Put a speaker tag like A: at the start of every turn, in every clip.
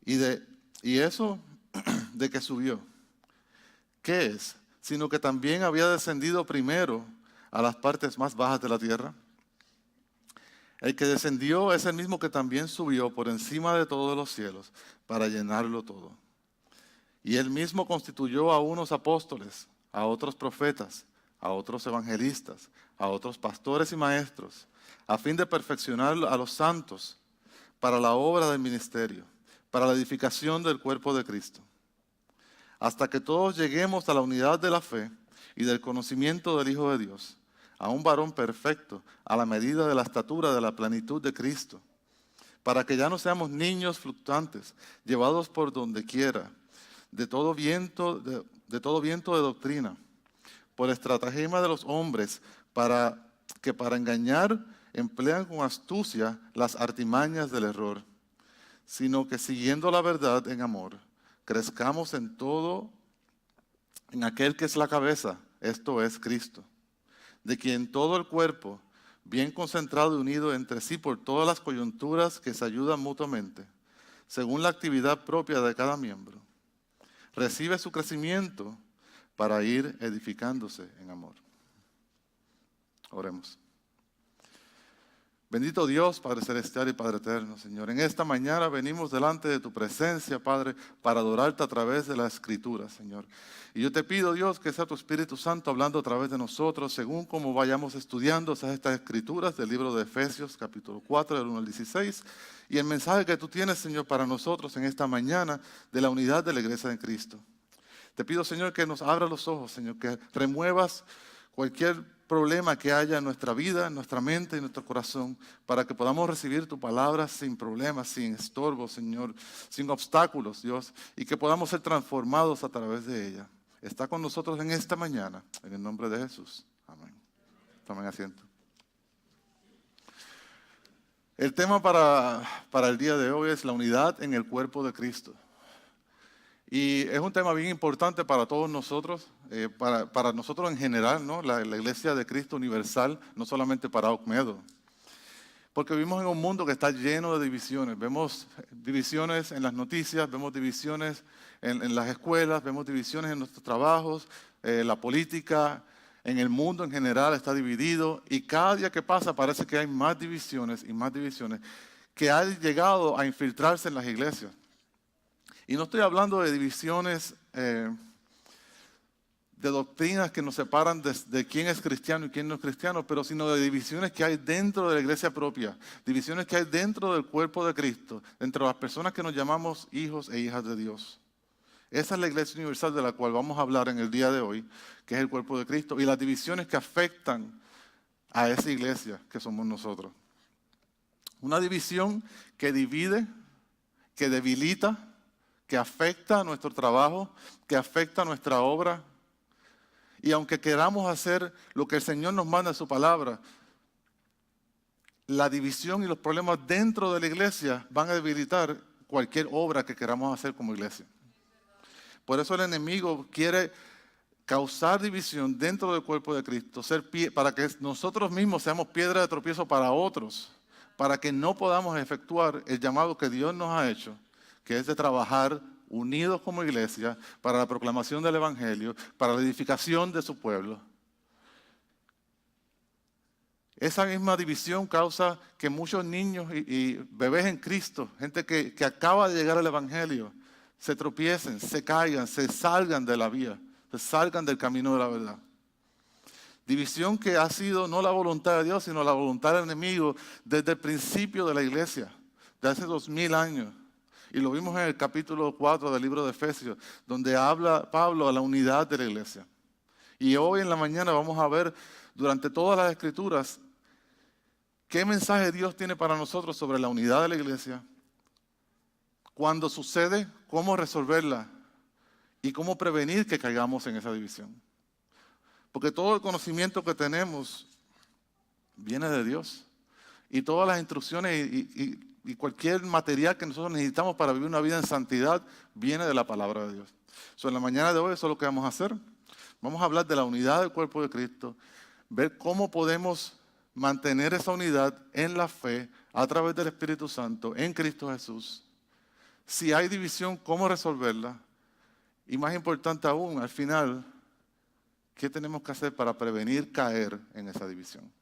A: Y eso de que subió, ¿qué es? Sino que también había descendido primero a las partes más bajas de la tierra. El que descendió es el mismo que también subió por encima de todos los cielos para llenarlo todo. Y él mismo constituyó a unos apóstoles, a otros profetas, a otros evangelistas, a otros pastores y maestros, a fin de perfeccionar a los santos para la obra del ministerio, para la edificación del cuerpo de Cristo, hasta que todos lleguemos a la unidad de la fe y del conocimiento del Hijo de Dios, a un varón perfecto, a la medida de la estatura de la plenitud de Cristo, para que ya no seamos niños fluctuantes, llevados por donde quiera, de todo viento de doctrina, por estratagema de los hombres, para engañar emplean con astucia las artimañas del error, sino que siguiendo la verdad en amor, crezcamos en todo, en aquel que es la cabeza, esto es Cristo, de quien todo el cuerpo, bien concentrado y unido entre sí por todas las coyunturas que se ayudan mutuamente, según la actividad propia de cada miembro, recibe su crecimiento para ir edificándose en amor. Oremos. Bendito Dios, Padre Celestial y Padre Eterno, Señor. En esta mañana venimos delante de tu presencia, Padre, para adorarte a través de la Escritura, Señor. Y yo te pido, Dios, que sea tu Espíritu Santo hablando a través de nosotros, según como vayamos estudiando estas Escrituras del libro de Efesios, capítulo 4, del 1 al 16, y el mensaje que tú tienes, Señor, para nosotros en esta mañana de la unidad de la Iglesia de Cristo. Te pido, Señor, que nos abra los ojos, Señor, que remuevas cualquier problema que haya en nuestra vida, en nuestra mente y en nuestro corazón, para que podamos recibir tu palabra sin problemas, sin estorbos, Señor, sin obstáculos, Dios, y que podamos ser transformados a través de ella. Está con nosotros en esta mañana, en el nombre de Jesús. Amén. Tomen asiento. El tema para el día de hoy es la unidad en el cuerpo de Cristo. Y es un tema bien importante para todos nosotros, para nosotros en general, ¿no? La Iglesia de Cristo Universal, no solamente para Ocmedo. Porque vivimos en un mundo que está lleno de divisiones. Vemos divisiones en las noticias, vemos divisiones en las escuelas, vemos divisiones en nuestros trabajos, la política, en el mundo en general está dividido. Y cada día que pasa parece que hay más divisiones y más divisiones que han llegado a infiltrarse en las iglesias. Y no estoy hablando de divisiones de doctrinas que nos separan de quién es cristiano y quién no es cristiano, pero sino de divisiones que hay dentro de la iglesia propia, divisiones que hay dentro del cuerpo de Cristo, entre las personas que nos llamamos hijos e hijas de Dios. Esa es la iglesia universal de la cual vamos a hablar en el día de hoy, que es el cuerpo de Cristo, y las divisiones que afectan a esa iglesia que somos nosotros. Una división que divide, que debilita, que afecta a nuestro trabajo, que afecta a nuestra obra. Y aunque queramos hacer lo que el Señor nos manda en su palabra, la división y los problemas dentro de la iglesia van a debilitar cualquier obra que queramos hacer como iglesia. Por eso el enemigo quiere causar división dentro del cuerpo de Cristo, para que nosotros mismos seamos piedra de tropiezo para otros, para que no podamos efectuar el llamado que Dios nos ha hecho, que es de trabajar unidos como iglesia para la proclamación del Evangelio, para la edificación de su pueblo. Esa misma división causa que muchos niños y bebés en Cristo, gente que acaba de llegar al Evangelio, se tropiecen, se caigan, se salgan de la vía, se salgan del camino de la verdad. División que ha sido no la voluntad de Dios, sino la voluntad del enemigo desde el principio de la iglesia, de hace 2000 años. Y lo vimos en el capítulo 4 del libro de Efesios, donde habla Pablo a la unidad de la iglesia. Y hoy en la mañana vamos a ver durante todas las escrituras qué mensaje Dios tiene para nosotros sobre la unidad de la iglesia, cuando sucede, cómo resolverla y cómo prevenir que caigamos en esa división. Porque todo el conocimiento que tenemos viene de Dios. Y todas las instrucciones y cualquier material que nosotros necesitamos para vivir una vida en santidad viene de la palabra de Dios. En la mañana de hoy eso es lo que vamos a hacer. Vamos a hablar de la unidad del cuerpo de Cristo, ver cómo podemos mantener esa unidad en la fe a través del Espíritu Santo en Cristo Jesús, Si hay división, ¿cómo resolverla? Y más importante aún, al final, ¿qué tenemos que hacer para prevenir caer en esa división?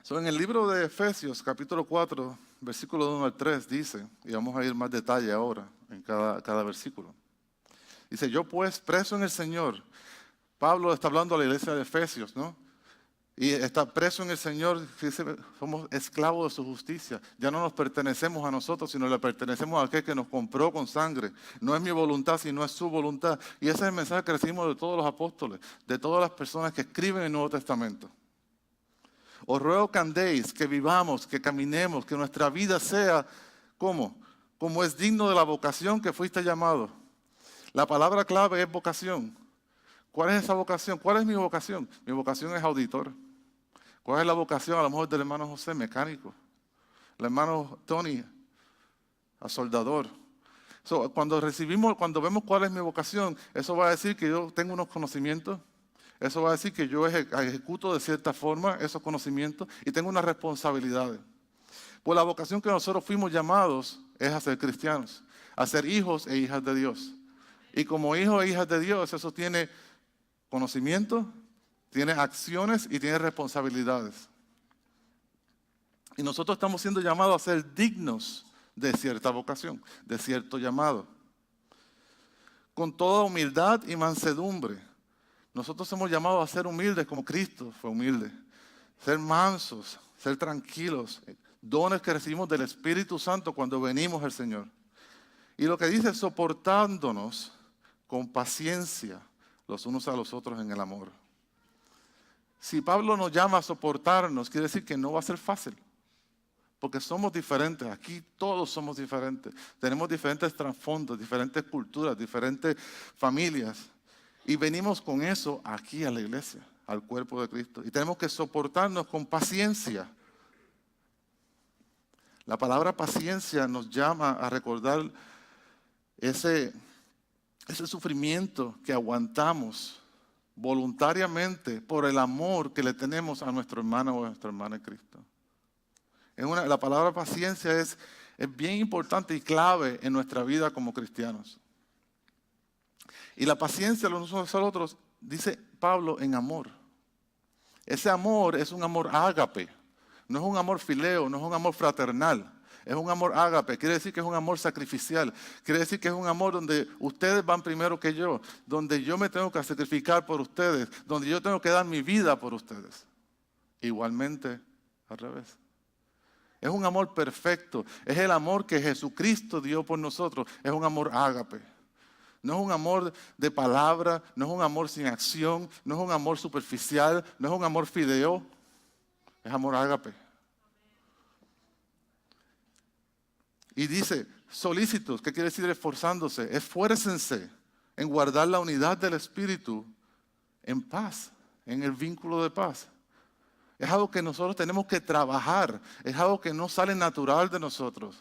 A: En el libro de Efesios, capítulo 4, versículo 1 al 3, dice, y vamos a ir más detalle ahora en cada versículo. Dice, yo pues, preso en el Señor. Pablo está hablando a la iglesia de Efesios, ¿no? Y está preso en el Señor, dice, somos esclavos de su justicia. Ya no nos pertenecemos a nosotros, sino le pertenecemos a aquel que nos compró con sangre. No es mi voluntad, sino es su voluntad. Y ese es el mensaje que recibimos de todos los apóstoles, de todas las personas que escriben el Nuevo Testamento. Os ruego que andéis, que vivamos, que caminemos, que nuestra vida sea, ¿cómo? Como es digno de la vocación que fuiste llamado. La palabra clave es vocación. ¿Cuál es esa vocación? ¿Cuál es mi vocación? Mi vocación es auditor. ¿Cuál es la vocación a lo mejor del hermano José? Mecánico. El hermano Tony, a soldador. Cuando vemos cuál es mi vocación, eso va a decir que yo tengo unos conocimientos. Eso va a decir que yo ejecuto de cierta forma esos conocimientos y tengo unas responsabilidades. Pues la vocación que nosotros fuimos llamados es a ser cristianos, a ser hijos e hijas de Dios. Y como hijos e hijas de Dios, eso tiene conocimiento, tiene acciones y tiene responsabilidades. Y nosotros estamos siendo llamados a ser dignos de cierta vocación, de cierto llamado. Con toda humildad y mansedumbre. Nosotros somos llamados a ser humildes como Cristo fue humilde. Ser mansos, ser tranquilos. Dones que recibimos del Espíritu Santo cuando venimos al Señor. Y lo que dice es soportándonos con paciencia los unos a los otros en el amor. Si Pablo nos llama a soportarnos, quiere decir que no va a ser fácil. Porque somos diferentes, aquí todos somos diferentes. Tenemos diferentes trasfondos, diferentes culturas, diferentes familias. Y venimos con eso aquí a la iglesia, al cuerpo de Cristo. Y tenemos que soportarnos con paciencia. La palabra paciencia nos llama a recordar ese sufrimiento que aguantamos voluntariamente por el amor que le tenemos a nuestro hermano o a nuestra hermana en Cristo. La palabra paciencia es bien importante y clave en nuestra vida como cristianos. Y la paciencia los unos a los otros, dice Pablo, en amor. Ese amor es un amor ágape. No es un amor fileo, no es un amor fraternal. Es un amor ágape. Quiere decir que es un amor sacrificial. Quiere decir que es un amor donde ustedes van primero que yo. Donde yo me tengo que sacrificar por ustedes. Donde yo tengo que dar mi vida por ustedes. Igualmente, al revés. Es un amor perfecto. Es el amor que Jesucristo dio por nosotros. Es un amor ágape. No es un amor de palabra, no es un amor sin acción, no es un amor superficial, no es un amor fideo, es amor ágape. Y dice, solícitos, ¿qué quiere decir esforzándose? Esfuércense en guardar la unidad del Espíritu en paz, en el vínculo de paz. Es algo que nosotros tenemos que trabajar, es algo que no sale natural de nosotros.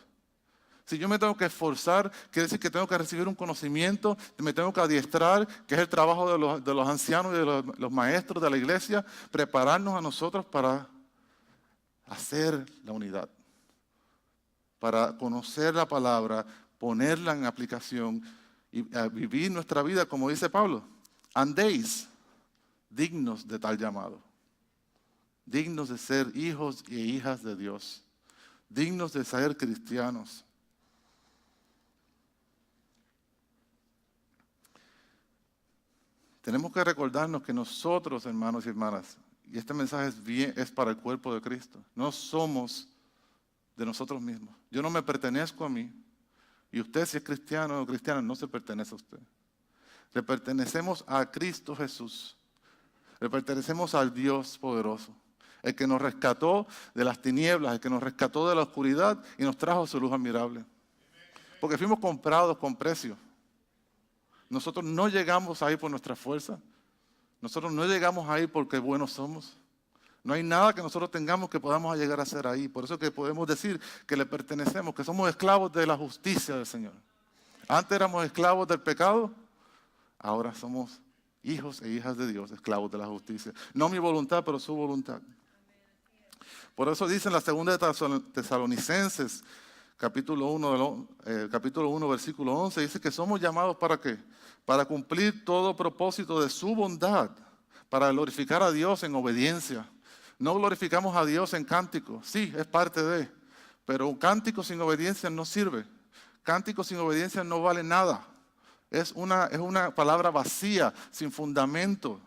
A: Si yo me tengo que esforzar, quiere decir que tengo que recibir un conocimiento, me tengo que adiestrar, que es el trabajo de los ancianos y de los maestros de la iglesia, prepararnos a nosotros para hacer la unidad, para conocer la palabra, ponerla en aplicación y vivir nuestra vida, como dice Pablo, andéis dignos de tal llamado, dignos de ser hijos e hijas de Dios, dignos de ser cristianos. Tenemos que recordarnos que nosotros, hermanos y hermanas, y este mensaje es para el cuerpo de Cristo, no somos de nosotros mismos. Yo no me pertenezco a mí, y usted, si es cristiano o cristiana, no se pertenece a usted. Le pertenecemos a Cristo Jesús, le pertenecemos al Dios poderoso, el que nos rescató de las tinieblas, el que nos rescató de la oscuridad y nos trajo su luz admirable. Porque fuimos comprados con precio. Nosotros no llegamos ahí por nuestra fuerza. Nosotros no llegamos ahí porque buenos somos. No hay nada que nosotros tengamos que podamos llegar a ser ahí. Por eso que podemos decir que le pertenecemos, que somos esclavos de la justicia del Señor. Antes éramos esclavos del pecado, ahora somos hijos e hijas de Dios, esclavos de la justicia. No mi voluntad, pero su voluntad. Por eso dice en la segunda de Tesalonicenses, capítulo 1, versículo 11, dice que somos llamados ¿para qué? Para cumplir todo propósito de su bondad, para glorificar a Dios en obediencia. No glorificamos a Dios en cántico, sí, es parte de, pero un cántico sin obediencia no sirve. Cántico sin obediencia no vale nada. Es una palabra vacía, sin fundamento.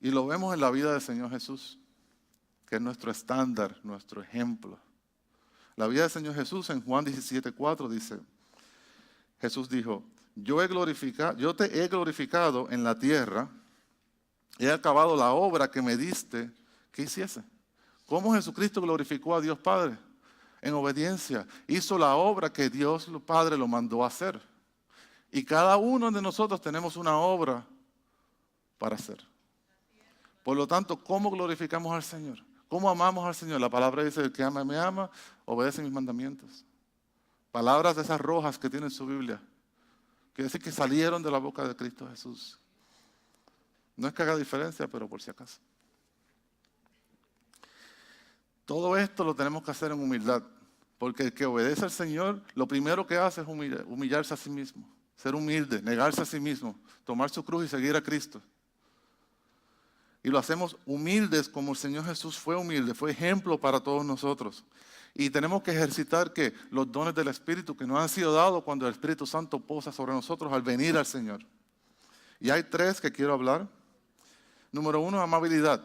A: Y lo vemos en la vida del Señor Jesús, que es nuestro estándar, nuestro ejemplo. La vida del Señor Jesús en Juan 17:4 dice, Jesús dijo, yo te he glorificado en la tierra, he acabado la obra que me diste que hiciese. ¿Cómo Jesucristo glorificó a Dios Padre? En obediencia. Hizo la obra que Dios Padre lo mandó a hacer. Y cada uno de nosotros tenemos una obra para hacer. Por lo tanto, ¿cómo glorificamos al Señor? ¿Cómo amamos al Señor? La palabra dice, el que ama me ama, obedece mis mandamientos. Palabras de esas rojas que tiene en su Biblia. Quiere decir que salieron de la boca de Cristo Jesús. No es que haga diferencia, pero por si acaso. Todo esto lo tenemos que hacer en humildad. Porque el que obedece al Señor, lo primero que hace es humillarse a sí mismo. Ser humilde, negarse a sí mismo, tomar su cruz y seguir a Cristo. Y lo hacemos humildes como el Señor Jesús fue humilde, fue ejemplo para todos nosotros. Y tenemos que ejercitar que los dones del Espíritu que nos han sido dados cuando el Espíritu Santo posa sobre nosotros al venir al Señor. Y hay 3 que quiero hablar. Número 1, amabilidad.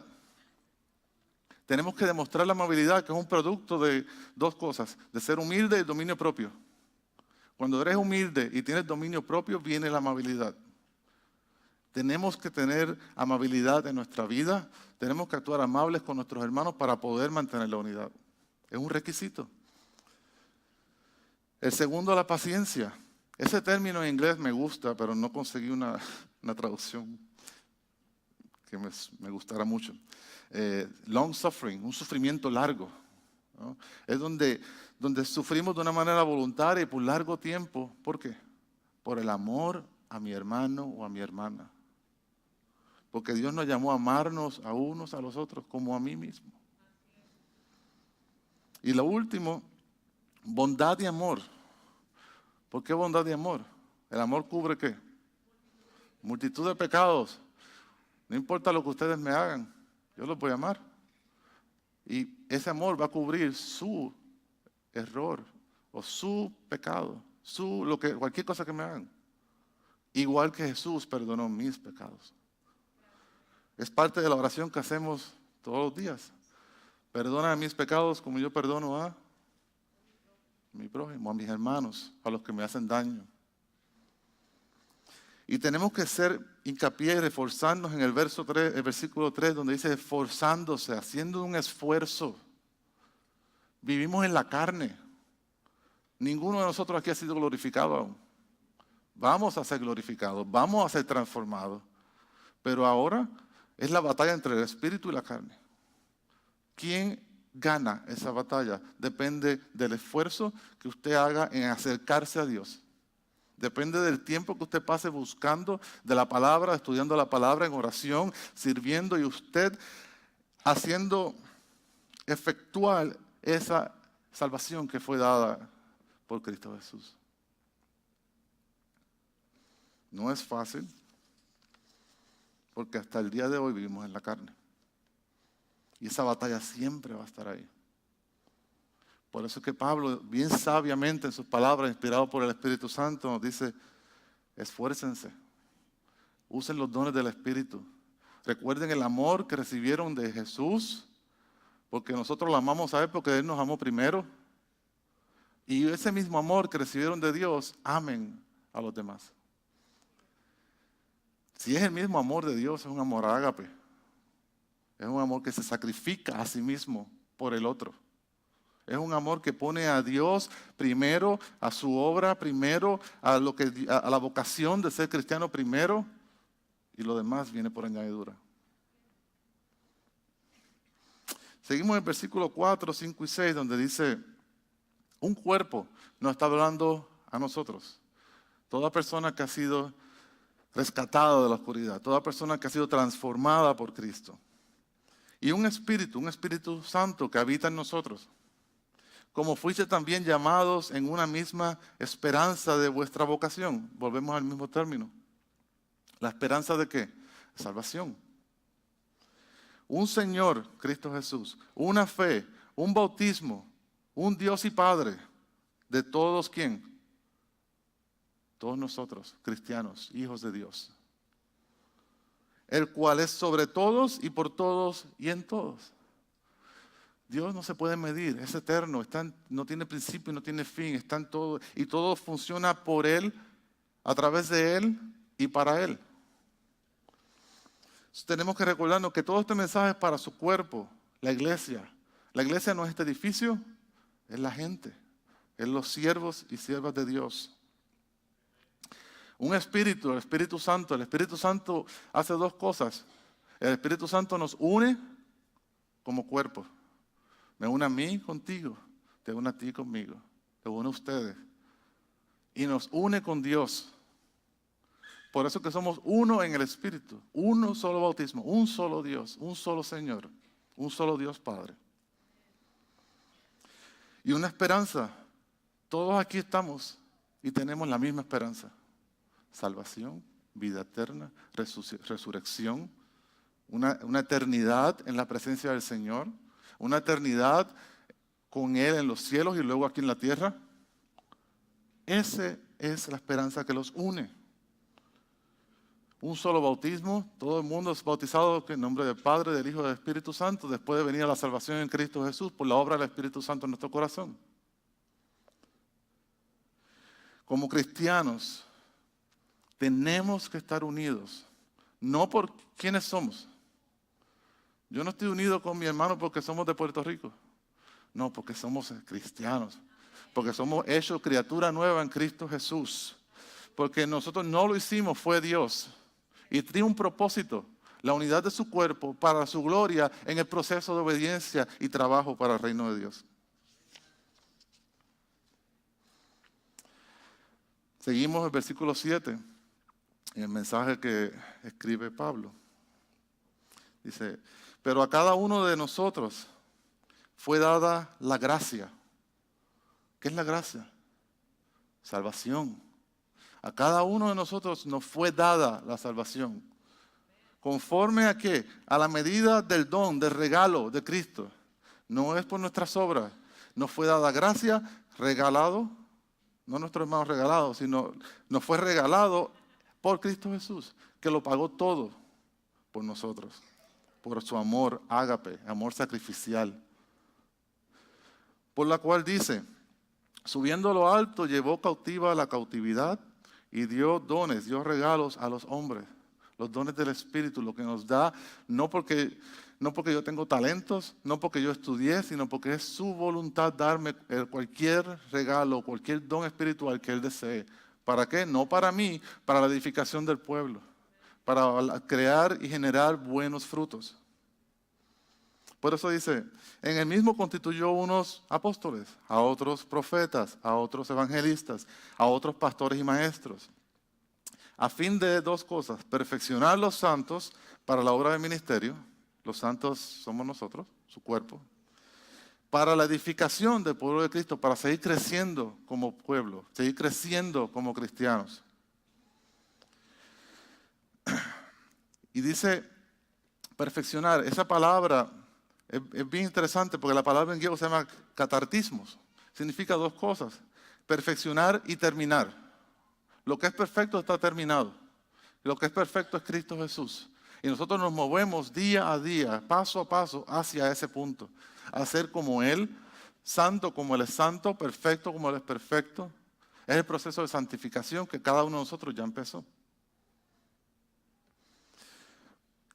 A: Tenemos que demostrar la amabilidad, que es un producto de 2 cosas, de ser humilde y dominio propio. Cuando eres humilde y tienes dominio propio, viene la amabilidad. Tenemos que tener amabilidad en nuestra vida, tenemos que actuar amables con nuestros hermanos para poder mantener la unidad. Es un requisito. El segundo, la paciencia. Ese término en inglés me gusta, pero no conseguí una traducción que me gustara mucho. Long suffering, un sufrimiento largo, ¿no? Es donde sufrimos de una manera voluntaria y por largo tiempo. ¿Por qué? Por el amor a mi hermano o a mi hermana. Porque Dios nos llamó a amarnos a unos a los otros como a mí mismo. Y lo último, bondad y amor. ¿Por qué bondad y amor? El amor cubre ¿qué? Multitud de pecados. No importa lo que ustedes me hagan, yo los voy a amar. Y ese amor va a cubrir su error o su pecado, cualquier cosa que me hagan. Igual que Jesús perdonó mis pecados. Es parte de la oración que hacemos todos los días. Perdona mis pecados como yo perdono a mi prójimo, a mis hermanos, a los que me hacen daño. Y tenemos que hacer hincapié y reforzarnos en el versículo 3, donde dice esforzándose, haciendo un esfuerzo. Vivimos en la carne. Ninguno de nosotros aquí ha sido glorificado aún. Vamos a ser glorificados, vamos a ser transformados. Pero ahora es la batalla entre el espíritu y la carne. ¿Quién gana esa batalla? Depende del esfuerzo que usted haga en acercarse a Dios. Depende del tiempo que usted pase buscando de la palabra, estudiando la palabra en oración, sirviendo y usted haciendo efectual esa salvación que fue dada por Cristo Jesús. No es fácil, porque hasta el día de hoy vivimos en la carne. Y esa batalla siempre va a estar ahí. Por eso es que Pablo, bien sabiamente en sus palabras, inspirado por el Espíritu Santo, nos dice, esfuércense, usen los dones del Espíritu. Recuerden el amor que recibieron de Jesús, porque nosotros lo amamos a Él porque Él nos amó primero. Y ese mismo amor que recibieron de Dios, amen a los demás. Si es el mismo amor de Dios, es un amor ágape. Es un amor que se sacrifica a sí mismo por el otro. Es un amor que pone a Dios primero, a su obra primero, a la vocación de ser cristiano primero, y lo demás viene por añadidura. Seguimos en el versículo 4, 5 y 6, donde dice, un cuerpo nos está hablando a nosotros. Toda persona que ha sido rescatada de la oscuridad, toda persona que ha sido transformada por Cristo. Y un Espíritu Santo que habita en nosotros. como fuiste también llamados en una misma esperanza de vuestra vocación. Volvemos al mismo término. ¿La esperanza de qué? Salvación. Un Señor, Cristo Jesús, una fe, un bautismo, un Dios y Padre de todos, ¿quién? Todos nosotros, cristianos, hijos de Dios. El cual es sobre todos y por todos y en todos. Dios no se puede medir, es eterno, no tiene principio y no tiene fin, está en todo y todo funciona por Él, a través de Él y para Él. Entonces, tenemos que recordarnos que todo este mensaje es para su cuerpo, la iglesia. La iglesia no es este edificio, es la gente, es los siervos y siervas de Dios. Un espíritu, el Espíritu Santo hace dos cosas. El Espíritu Santo nos une como cuerpo. Me une a mí contigo, te une a ti conmigo, te une a ustedes. Y nos une con Dios. Por eso que somos uno en el Espíritu, uno solo bautismo, un solo Dios, un solo Señor, un solo Dios Padre. Y una esperanza, todos aquí estamos y tenemos la misma esperanza. Salvación, vida eterna, resurrección, una eternidad en la presencia del Señor, una eternidad con Él en los cielos y luego aquí en la tierra. Esa es la esperanza que los une. Un solo bautismo, todo el mundo es bautizado en nombre del Padre, del Hijo y del Espíritu Santo, después de venir a la salvación en Cristo Jesús por la obra del Espíritu Santo en nuestro corazón. Como cristianos, tenemos que estar unidos, no por quiénes somos. Yo no estoy unido con mi hermano porque somos de Puerto Rico. No, porque somos cristianos. Porque somos hechos criatura nueva en Cristo Jesús. Porque nosotros no lo hicimos, fue Dios. Y tiene un propósito, la unidad de su cuerpo para su gloria en el proceso de obediencia y trabajo para el reino de Dios. Seguimos el versículo 7, en el mensaje que escribe Pablo. Dice, pero a cada uno de nosotros fue dada la gracia. ¿Qué es la gracia? Salvación. A cada uno de nosotros nos fue dada la salvación. ¿Conforme a qué? A la medida del don, del regalo de Cristo. No es por nuestras obras. Nos fue dada gracia, regalado, no nuestro hermano regalado, sino nos fue regalado por Cristo Jesús, que lo pagó todo por nosotros. Por su amor ágape, amor sacrificial. Por la cual dice, subiendo a lo alto, llevó cautiva la cautividad y dio dones, dio regalos a los hombres. Los dones del Espíritu, lo que nos da, no porque yo tengo talentos, no porque yo estudié, sino porque es su voluntad darme cualquier regalo, cualquier don espiritual que Él desee. ¿Para qué? No para mí, para la edificación del pueblo, para crear y generar buenos frutos. Por eso dice, en el mismo constituyó unos apóstoles, a otros profetas, a otros evangelistas, a otros pastores y maestros, a fin de dos cosas, perfeccionar los santos para la obra del ministerio, los santos somos nosotros, su cuerpo, para la edificación del pueblo de Cristo, para seguir creciendo como pueblo, seguir creciendo como cristianos. Y dice, perfeccionar, esa palabra es bien interesante porque la palabra en griego se llama catartismos. Significa dos cosas, perfeccionar y terminar. Lo que es perfecto está terminado. Lo que es perfecto es Cristo Jesús. Y nosotros nos movemos día a día, paso a paso, hacia ese punto. A ser como Él, santo como Él es santo, perfecto como Él es perfecto. Es el proceso de santificación que cada uno de nosotros ya empezó.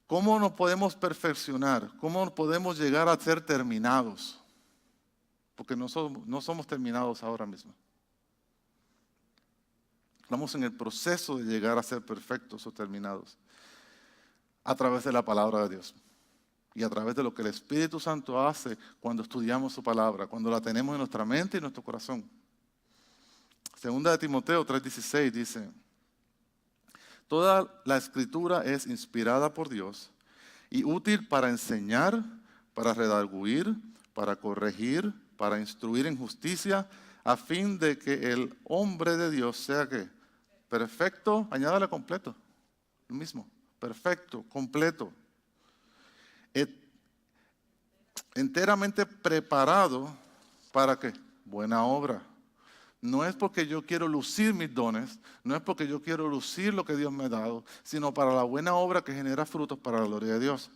A: ¿Cómo nos podemos perfeccionar? ¿Cómo podemos llegar a ser terminados? Porque no somos terminados ahora mismo. Estamos en el proceso de llegar a ser perfectos o terminados. A través de la palabra de Dios. Y a través de lo que el Espíritu Santo hace cuando estudiamos su palabra, cuando la tenemos en nuestra mente y en nuestro corazón. Segunda de Timoteo 3:16 dice, toda la Escritura es inspirada por Dios y útil para enseñar, para redarguir, para corregir, para instruir en justicia, a fin de que el hombre de Dios sea ¿qué? Perfecto, añádale completo, lo mismo, perfecto, completo, enteramente preparado para ¿qué? Buena obra. No es porque yo quiero lucir mis dones, no es porque yo quiero lucir lo que Dios me ha dado, sino para la buena obra que genera frutos para la gloria de Dios.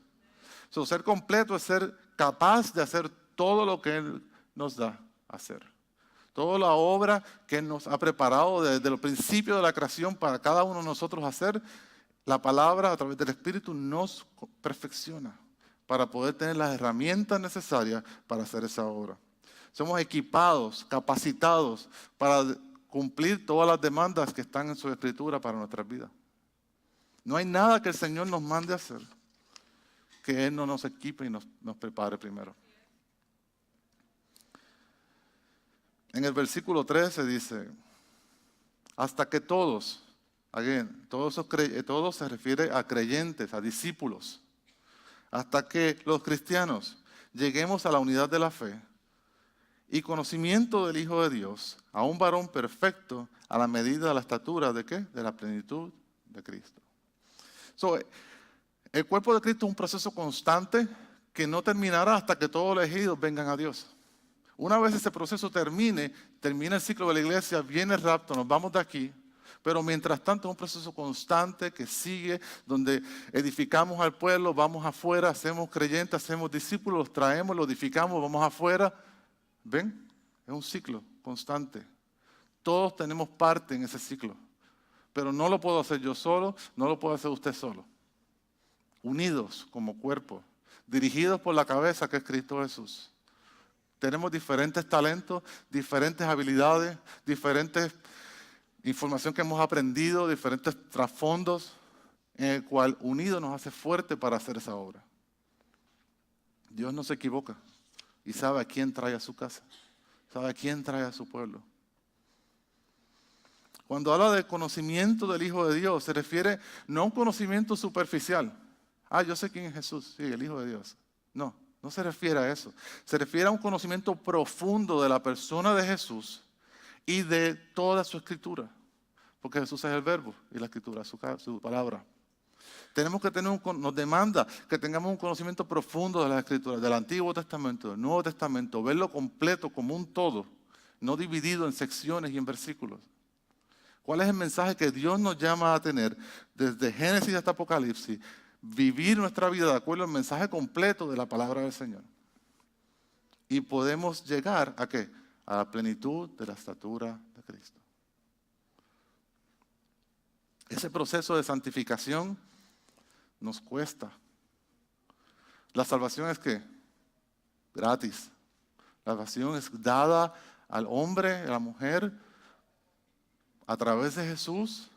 A: So, ser completo es ser capaz de hacer todo lo que Él nos da a hacer. Toda la obra que Él nos ha preparado desde el principio de la creación para cada uno de nosotros hacer, la palabra a través del Espíritu nos perfecciona para poder tener las herramientas necesarias para hacer esa obra. Somos equipados, capacitados para cumplir todas las demandas que están en su Escritura para nuestras vidas. No hay nada que el Señor nos mande a hacer que Él no nos equipe y nos prepare primero. En el versículo 13 dice, hasta que todos, todos se refiere a creyentes, a discípulos, hasta que los cristianos lleguemos a la unidad de la fe y conocimiento del Hijo de Dios, a un varón perfecto a la medida de la estatura ¿de qué? De la plenitud de Cristo. El cuerpo de Cristo es un proceso constante que no terminará hasta que todos los elegidos vengan a Dios. Una vez ese proceso termina el ciclo de la iglesia, viene el rapto, nos vamos de aquí. Pero mientras tanto es un proceso constante que sigue, donde edificamos al pueblo, vamos afuera, hacemos creyentes, hacemos discípulos, los traemos, los edificamos, vamos afuera. ¿Ven? Es un ciclo constante. Todos tenemos parte en ese ciclo. Pero no lo puedo hacer yo solo, no lo puede hacer usted solo. Unidos como cuerpo, dirigidos por la cabeza que es Cristo Jesús. Tenemos diferentes talentos, diferentes habilidades, diferentes información que hemos aprendido, diferentes trasfondos, en el cual unidos nos hace fuerte para hacer esa obra. Dios no se equivoca y sabe a quién trae a su casa, sabe a quién trae a su pueblo. Cuando habla de conocimiento del Hijo de Dios, se refiere no a un conocimiento superficial. Yo sé quién es Jesús, sí, el Hijo de Dios. No, no se refiere a eso. Se refiere a un conocimiento profundo de la persona de Jesús y de toda su escritura. Porque Jesús es el verbo y la escritura es su palabra. Tenemos que nos demanda que tengamos un conocimiento profundo de las escrituras, del Antiguo Testamento, del Nuevo Testamento, verlo completo como un todo, no dividido en secciones y en versículos. ¿Cuál es el mensaje que Dios nos llama a tener desde Génesis hasta Apocalipsis? Vivir nuestra vida de acuerdo al mensaje completo de la palabra del Señor. Y podemos llegar ¿a qué? A la plenitud de la estatura de Cristo. Ese proceso de santificación nos cuesta. La salvación es ¿qué? Gratis. La salvación es dada al hombre, a la mujer, a través de Jesús,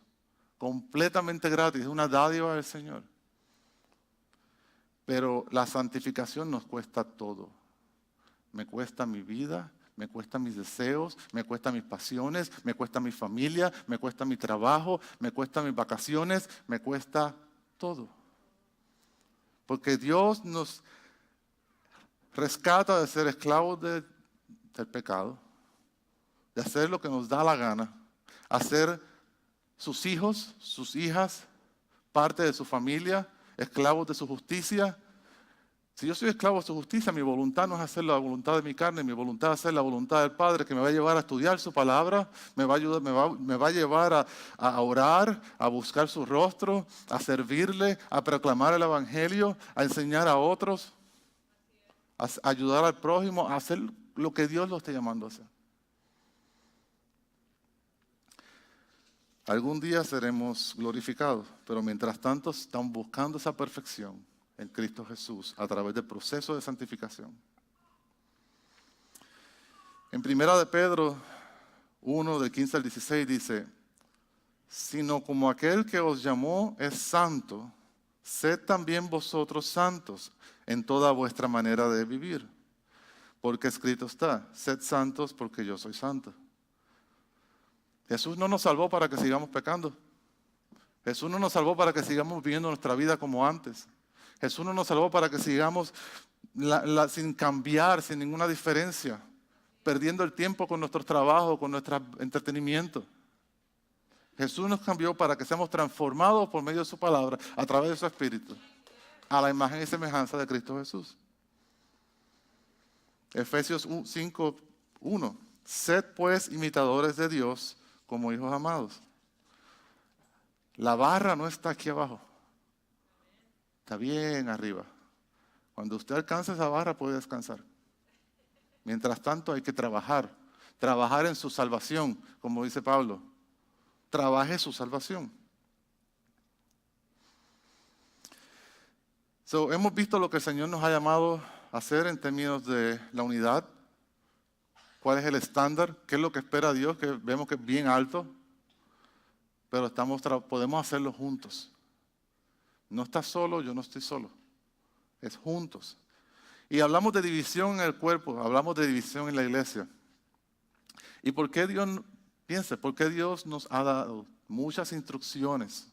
A: completamente gratis. Es una dádiva del Señor. Pero la santificación nos cuesta todo. Me cuesta mi vida, me cuesta mis deseos, me cuesta mis pasiones, me cuesta mi familia, me cuesta mi trabajo, me cuesta mis vacaciones, me cuesta todo. Porque Dios nos rescata de ser esclavos del pecado, de hacer lo que nos da la gana, hacer sus hijos, sus hijas, parte de su familia, esclavos de su justicia. Si yo soy esclavo de su justicia, mi voluntad no es hacer la voluntad de mi carne, mi voluntad es hacer la voluntad del Padre, que me va a llevar a estudiar su palabra, me va a llevar a orar, a buscar su rostro, a servirle, a proclamar el Evangelio, a enseñar a otros, a ayudar al prójimo, a hacer lo que Dios lo esté llamando a hacer. Algún día seremos glorificados, pero mientras tanto estamos buscando esa perfección en Cristo Jesús a través del proceso de santificación. En 1 de Pedro 1, del 15 al 16 dice, sino como aquel que os llamó es santo, sed también vosotros santos en toda vuestra manera de vivir. Porque escrito está, sed santos porque yo soy santo. Jesús no nos salvó para que sigamos pecando. Jesús no nos salvó para que sigamos viviendo nuestra vida como antes. Jesús no nos salvó para que sigamos sin cambiar, sin ninguna diferencia. perdiendo el tiempo con nuestros trabajos, con nuestro entretenimiento. Jesús nos cambió para que seamos transformados por medio de su palabra, a través de su Espíritu, a la imagen y semejanza de Cristo Jesús. Efesios 5:1. Sed pues imitadores de Dios como hijos amados. La barra no está aquí abajo. Está bien arriba. Cuando usted alcance esa barra puede descansar. Mientras tanto hay que trabajar. Trabajar en su salvación, como dice Pablo. Trabaje su salvación. Hemos visto lo que el Señor nos ha llamado a hacer en términos de la unidad. ¿Cuál es el estándar? ¿Qué es lo que espera Dios? Que vemos que es bien alto. Pero podemos hacerlo juntos. No estás solo, yo no estoy solo. Es juntos. Y hablamos de división en el cuerpo, hablamos de división en la iglesia. ¿Y por qué por qué Dios nos ha dado muchas instrucciones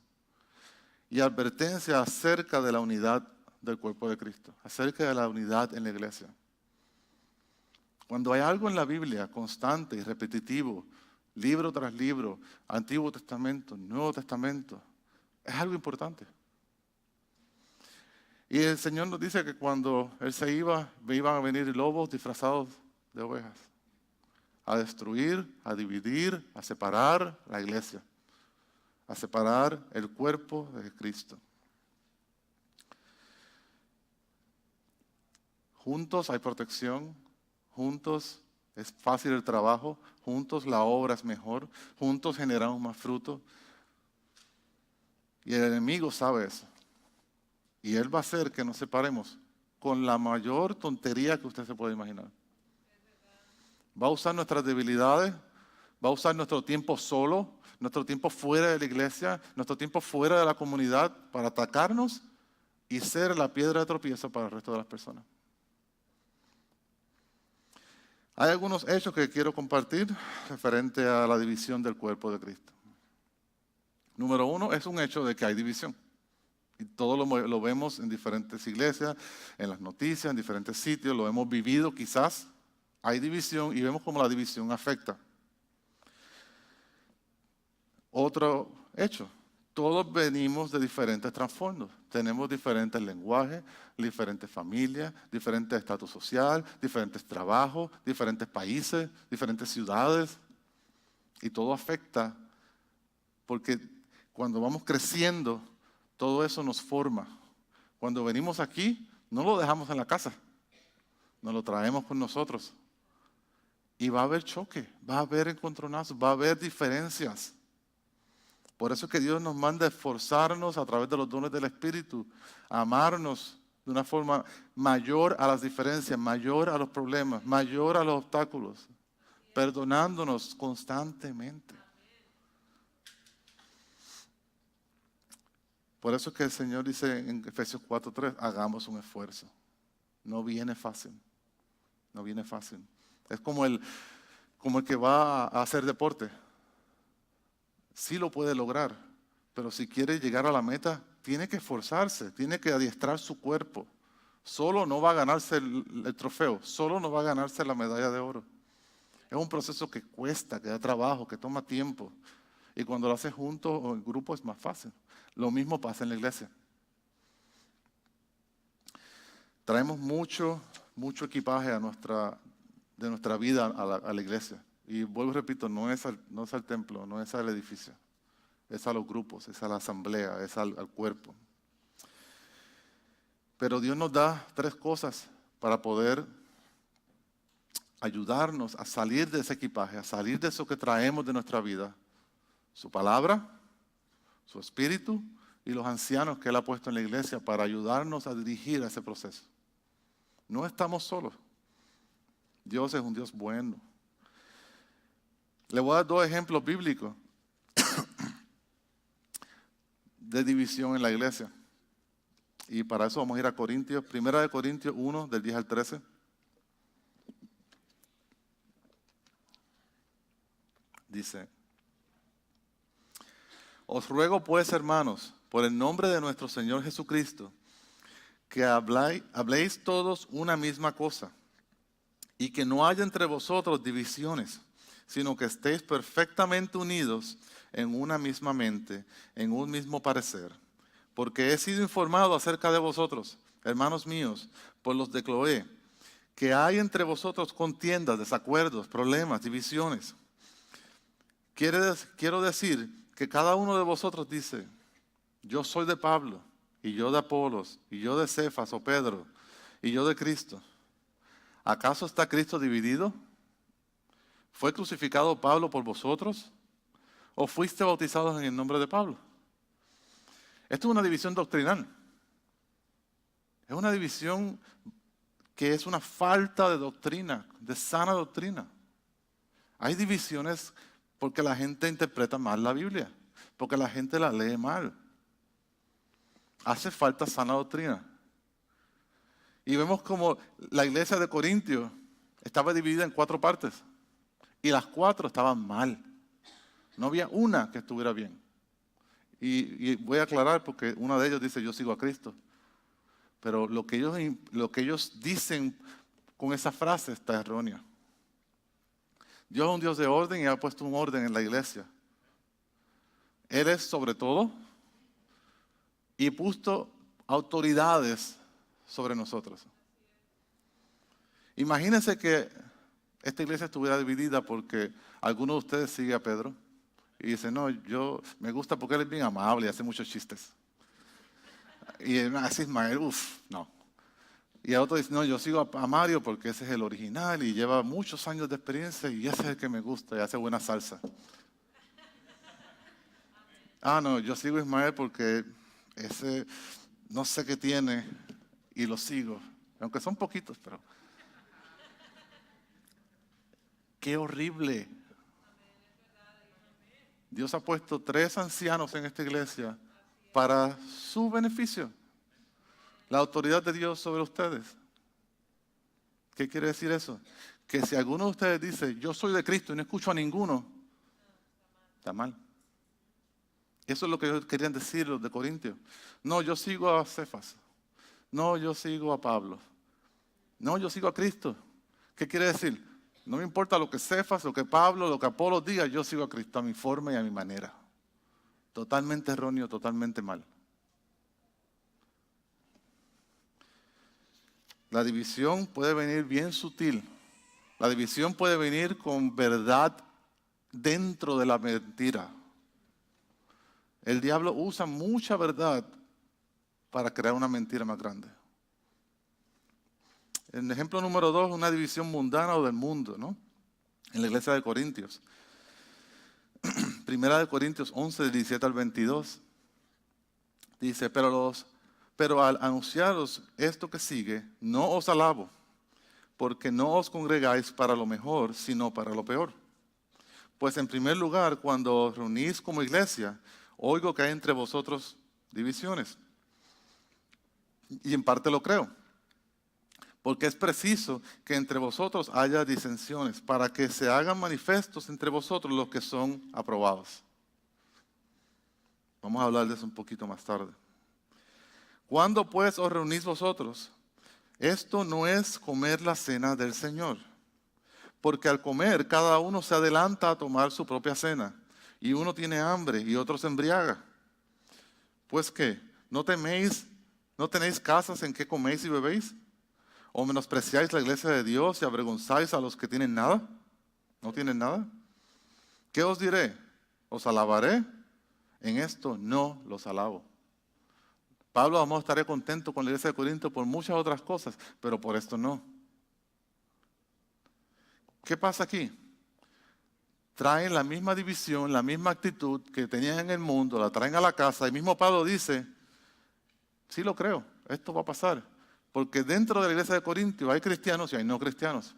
A: y advertencias acerca de la unidad del cuerpo de Cristo, acerca de la unidad en la iglesia? Cuando hay algo en la Biblia constante y repetitivo, libro tras libro, Antiguo Testamento, Nuevo Testamento, es algo importante. Y el Señor nos dice que cuando Él se iban a venir lobos disfrazados de ovejas, a destruir, a dividir, a separar la iglesia, a separar el cuerpo de Cristo. Juntos hay protección, juntos es fácil el trabajo, juntos la obra es mejor, juntos generamos más fruto. Y el enemigo sabe eso. Y él va a hacer que nos separemos con la mayor tontería que usted se puede imaginar. Va a usar nuestras debilidades, va a usar nuestro tiempo solo, nuestro tiempo fuera de la iglesia, nuestro tiempo fuera de la comunidad para atacarnos y ser la piedra de tropiezo para el resto de las personas. Hay algunos hechos que quiero compartir referente a la división del cuerpo de Cristo. Número 1, es un hecho de que hay división. Y todo lo vemos en diferentes iglesias, en las noticias, en diferentes sitios, lo hemos vivido quizás. Hay división y vemos cómo la división afecta. Otro hecho, todos venimos de diferentes trasfondos. Tenemos diferentes lenguajes, diferentes familias, diferentes estatus social, diferentes trabajos, diferentes países, diferentes ciudades. Y todo afecta porque cuando vamos creciendo, todo eso nos forma. Cuando venimos aquí, no lo dejamos en la casa, nos lo traemos con nosotros. Y va a haber choque, va a haber encontronazos, va a haber diferencias. Por eso es que Dios nos manda a esforzarnos a través de los dones del Espíritu, a amarnos de una forma mayor a las diferencias, mayor a los problemas, mayor a los obstáculos, perdonándonos constantemente. Por eso es que el Señor dice en Efesios 4:3, hagamos un esfuerzo. No viene fácil, no viene fácil. Es como el que va a hacer deporte. Sí lo puede lograr, pero si quiere llegar a la meta, tiene que esforzarse, tiene que adiestrar su cuerpo. Solo no va a ganarse el trofeo, solo no va a ganarse la medalla de oro. Es un proceso que cuesta, que da trabajo, que toma tiempo. Y cuando lo hace juntos o en grupo es más fácil. Lo mismo pasa en la iglesia. Traemos mucho equipaje de nuestra vida a la iglesia. Y vuelvo y repito, no es al templo, no es al edificio. Es a los grupos, es a la asamblea, es al cuerpo. Pero Dios nos da 3 cosas para poder ayudarnos a salir de ese equipaje, a salir de eso que traemos de nuestra vida. Su palabra, su espíritu y los ancianos que Él ha puesto en la iglesia para ayudarnos a dirigir ese proceso. No estamos solos. Dios es un Dios bueno. Le voy a dar 2 ejemplos bíblicos de división en la iglesia. Y para eso vamos a ir a Corintios, 1 Corintios 1, del 10 al 13. Dice: os ruego pues, hermanos, por el nombre de nuestro Señor Jesucristo, que habléis todos una misma cosa, y que no haya entre vosotros divisiones, sino que estéis perfectamente unidos en una misma mente, en un mismo parecer. Porque he sido informado acerca de vosotros, hermanos míos, por los de Cloé, que hay entre vosotros contiendas, desacuerdos, problemas, divisiones. Quiero decir que cada uno de vosotros dice, yo soy de Pablo, y yo de Apolos, y yo de Cefas o Pedro, y yo de Cristo. ¿Acaso está Cristo dividido? ¿Fue crucificado Pablo por vosotros? ¿O fuiste bautizados en el nombre de Pablo? Esto es una división doctrinal. Es una división que es una falta de doctrina, de sana doctrina. Hay divisiones porque la gente interpreta mal la Biblia, porque la gente la lee mal. Hace falta sana doctrina. Y vemos como la iglesia de Corintios estaba dividida en 4 partes. Y las 4 estaban mal. No había una que estuviera bien. Y voy a aclarar porque uno de ellos dice, yo sigo a Cristo. Pero lo que ellos dicen con esa frase está erróneo. Dios es un Dios de orden y ha puesto un orden en la iglesia. Él es sobre todo y puesto autoridades sobre nosotros. Imagínense que esta iglesia estuviera dividida porque alguno de ustedes sigue a Pedro y dice, no, yo me gusta porque él es bien amable y hace muchos chistes. Y así Ismael, no. Y a otro dice, no, yo sigo a Mario porque ese es el original y lleva muchos años de experiencia y ese es el que me gusta y hace buena salsa. Ah, no, yo sigo a Ismael porque ese no sé qué tiene y lo sigo. Aunque son poquitos, pero... ¡Qué horrible! Dios ha puesto 3 ancianos en esta iglesia para su beneficio. La autoridad de Dios sobre ustedes. ¿Qué quiere decir eso? Que si alguno de ustedes dice, yo soy de Cristo y no escucho a ninguno, está mal. Eso es lo que ellos querían decir los de Corintios. No, yo sigo a Cefas. No, yo sigo a Pablo. No, yo sigo a Cristo. ¿Qué quiere decir? No me importa lo que Cefas, lo que Pablo, lo que Apolo diga, yo sigo a Cristo a mi forma y a mi manera. Totalmente erróneo, totalmente mal. La división puede venir bien sutil. La división puede venir con verdad dentro de la mentira. El diablo usa mucha verdad para crear una mentira más grande. El ejemplo número 2, una división mundana o del mundo, ¿no? En la iglesia de Corintios. Primera de Corintios 11, del 17 al 22. Dice, pero al anunciaros esto que sigue, no os alabo, porque no os congregáis para lo mejor, sino para lo peor. Pues en primer lugar, cuando os reunís como iglesia, oigo que hay entre vosotros divisiones. Y en parte lo creo. Porque es preciso que entre vosotros haya disensiones, para que se hagan manifiestos entre vosotros los que son aprobados. Vamos a hablar de eso un poquito más tarde. ¿Cuándo pues os reunís vosotros? Esto no es comer la cena del Señor. Porque al comer cada uno se adelanta a tomar su propia cena. Y uno tiene hambre y otro se embriaga. Pues ¿qué? ¿No tenéis casas en que coméis y bebéis? ¿O menospreciáis la iglesia de Dios y avergonzáis a los que tienen nada? ¿No tienen nada? ¿Qué os diré? ¿Os alabaré? En esto no los alabo. Pablo, vamos, estaré contento con la iglesia de Corinto por muchas otras cosas, pero por esto no. ¿Qué pasa aquí? Traen la misma división, la misma actitud que tenían en el mundo, la traen a la casa. Y mismo Pablo dice, sí lo creo, esto va a pasar. Porque dentro de la iglesia de Corintios hay cristianos y hay no cristianos.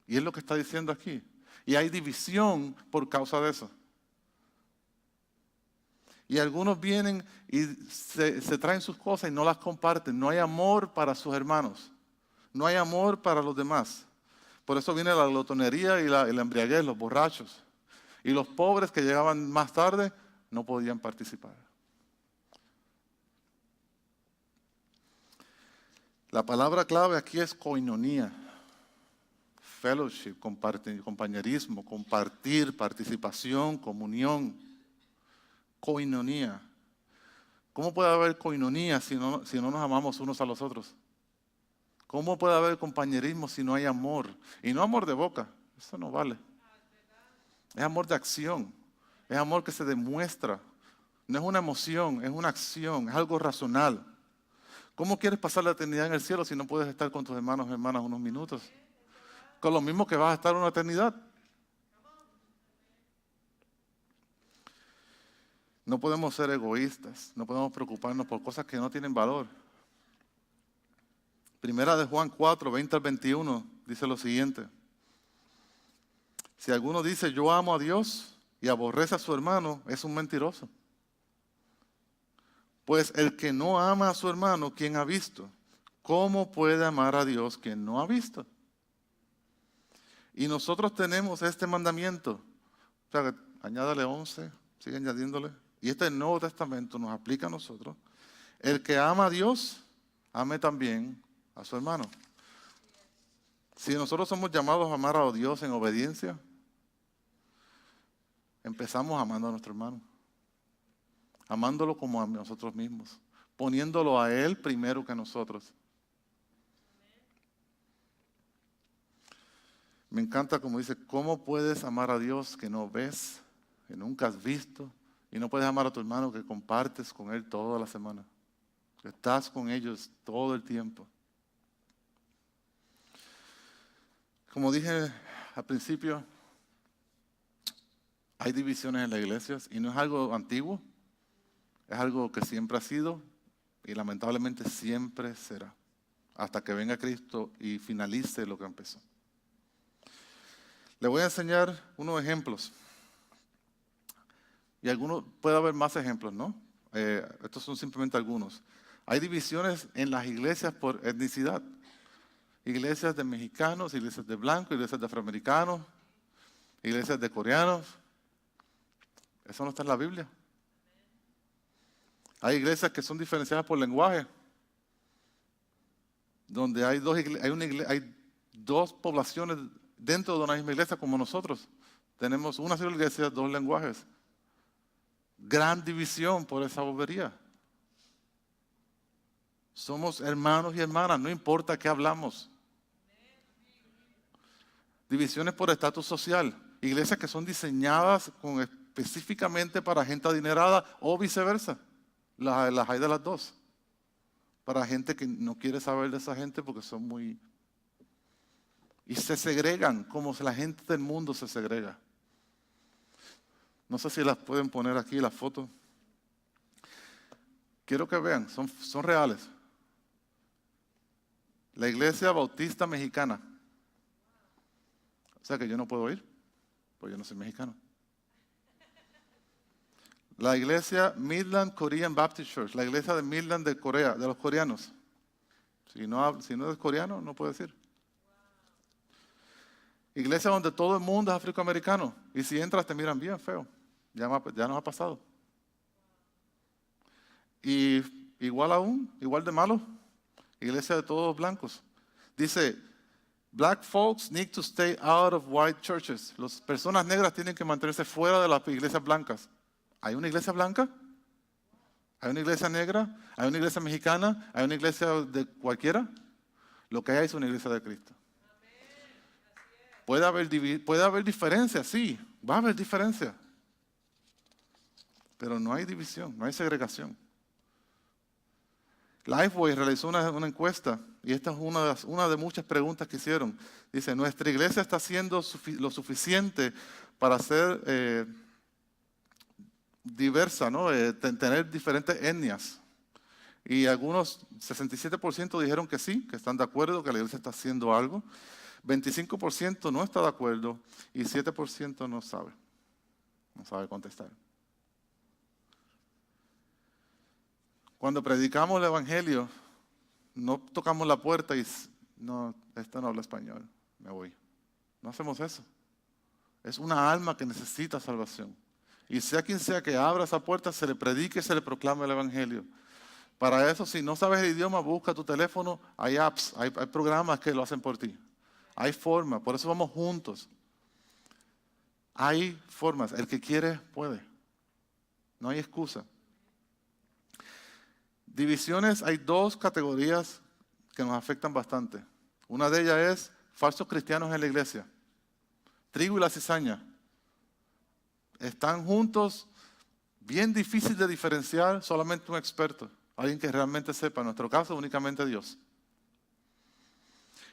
A: Y es lo que está diciendo aquí. Y hay división por causa de eso. Y algunos vienen y se traen sus cosas y no las comparten. No hay amor para sus hermanos. No hay amor para los demás. Por eso viene la glotonería y la embriaguez, los borrachos. Y los pobres que llegaban más tarde no podían participar. La palabra clave aquí es koinonía. fellowship, compañerismo, compartir, participación, comunión, koinonía. ¿Cómo puede haber koinonía si no nos amamos unos a los otros? ¿Cómo puede haber compañerismo si no hay amor? Y no amor de boca, eso no vale. Es amor de acción, es amor que se demuestra. No es una emoción, es una acción, es algo racional. ¿Cómo quieres pasar la eternidad en el cielo si no puedes estar con tus hermanos y hermanas unos minutos? Con lo mismo que vas a estar una eternidad. No podemos ser egoístas, no podemos preocuparnos por cosas que no tienen valor. Primera de Juan 4, 20 al 21 dice lo siguiente. Si alguno dice yo amo a Dios y aborrece a su hermano, es un mentiroso. Pues el que no ama a su hermano, ¿quién ha visto? ¿Cómo puede amar a Dios quien no ha visto? Y nosotros tenemos este mandamiento. O sea, añádale 11, sigue añadiéndole. Y este Nuevo Testamento nos aplica a nosotros. El que ama a Dios, ame también a su hermano. Si nosotros somos llamados a amar a Dios en obediencia, empezamos amando a nuestro hermano. Amándolo como a nosotros mismos. Poniéndolo a Él primero que a nosotros. Me encanta como dice, ¿cómo puedes amar a Dios que no ves, que nunca has visto? Y no puedes amar a tu hermano que compartes con él toda la semana. Que estás con ellos todo el tiempo. Como dije al principio, hay divisiones en las iglesias y no es algo antiguo, es algo que siempre ha sido y lamentablemente siempre será, hasta que venga Cristo y finalice lo que empezó. Le voy a enseñar unos ejemplos. Y algunos, puede haber más ejemplos, ¿no? Estos son simplemente algunos. Hay divisiones en las iglesias por etnicidad. Iglesias de mexicanos, iglesias de blancos, iglesias de afroamericanos, iglesias de coreanos. Eso no está en la Biblia. Hay iglesias que son diferenciadas por lenguaje. Donde hay dos poblaciones dentro de una misma iglesia como nosotros. Tenemos una sola iglesia, dos lenguajes. Gran división por esa bobería. Somos hermanos y hermanas, no importa qué hablamos. Divisiones por estatus social. Iglesias que son diseñadas específicamente para gente adinerada o viceversa. Las hay de las dos. Para gente que no quiere saber de esa gente porque son muy... Y se segregan como la gente del mundo se segrega. No sé si las pueden poner aquí, las fotos. Quiero que vean, son reales. La Iglesia Bautista Mexicana. O sea que yo no puedo ir, porque yo no soy mexicano. La Iglesia Midland Korean Baptist Church, la Iglesia de Midland de Corea, de los coreanos. Si no es coreano, no puedes ir. Iglesia donde todo el mundo es afroamericano. Y si entras te miran bien feo. Ya nos ha pasado. Y igual de malo, iglesia de todos blancos. Dice, black folks need to stay out of white churches. Las personas negras tienen que mantenerse fuera de las iglesias blancas. ¿Hay una iglesia blanca? ¿Hay una iglesia negra? ¿Hay una iglesia mexicana? ¿Hay una iglesia de cualquiera? Lo que hay es una iglesia de Cristo. Puede haber diferencias, sí, va a haber diferencias. Pero no hay división, no hay segregación. Lifeway realizó una encuesta y esta es una de muchas preguntas que hicieron. Dice, ¿nuestra iglesia está haciendo lo suficiente para ser diversa, ¿no? Tener diferentes etnias? Y algunos, 67% dijeron que sí, que están de acuerdo, que la iglesia está haciendo algo. 25% no está de acuerdo y 7% no sabe contestar. Cuando predicamos el evangelio, no tocamos la puerta y no, esta no habla español, me voy. No hacemos eso. Es una alma que necesita salvación. Y sea quien sea que abra esa puerta, se le predique y se le proclame el evangelio. Para eso, si no sabes el idioma, busca tu teléfono, hay apps, hay programas que lo hacen por ti. Hay formas, por eso vamos juntos. Hay formas, el que quiere puede. No hay excusa. Divisiones, hay dos categorías que nos afectan bastante. Una de ellas es falsos cristianos en la iglesia. Trigo y la cizaña. Están juntos, bien difícil de diferenciar, solamente un experto. Alguien que realmente sepa, en nuestro caso únicamente Dios.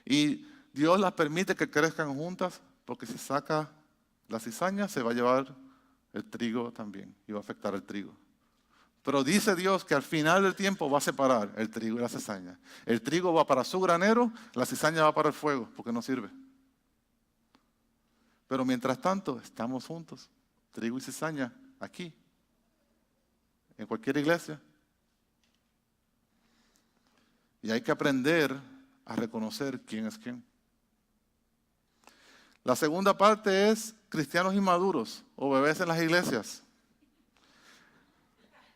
A: Y Dios las permite que crezcan juntas, porque si saca la cizaña se va a llevar el trigo también y va a afectar el trigo. Pero dice Dios que al final del tiempo va a separar el trigo y la cizaña. El trigo va para su granero, la cizaña va para el fuego, porque no sirve. Pero mientras tanto, estamos juntos, trigo y cizaña, aquí, en cualquier iglesia. Y hay que aprender a reconocer quién es quién. La segunda parte es cristianos inmaduros o bebés en las iglesias.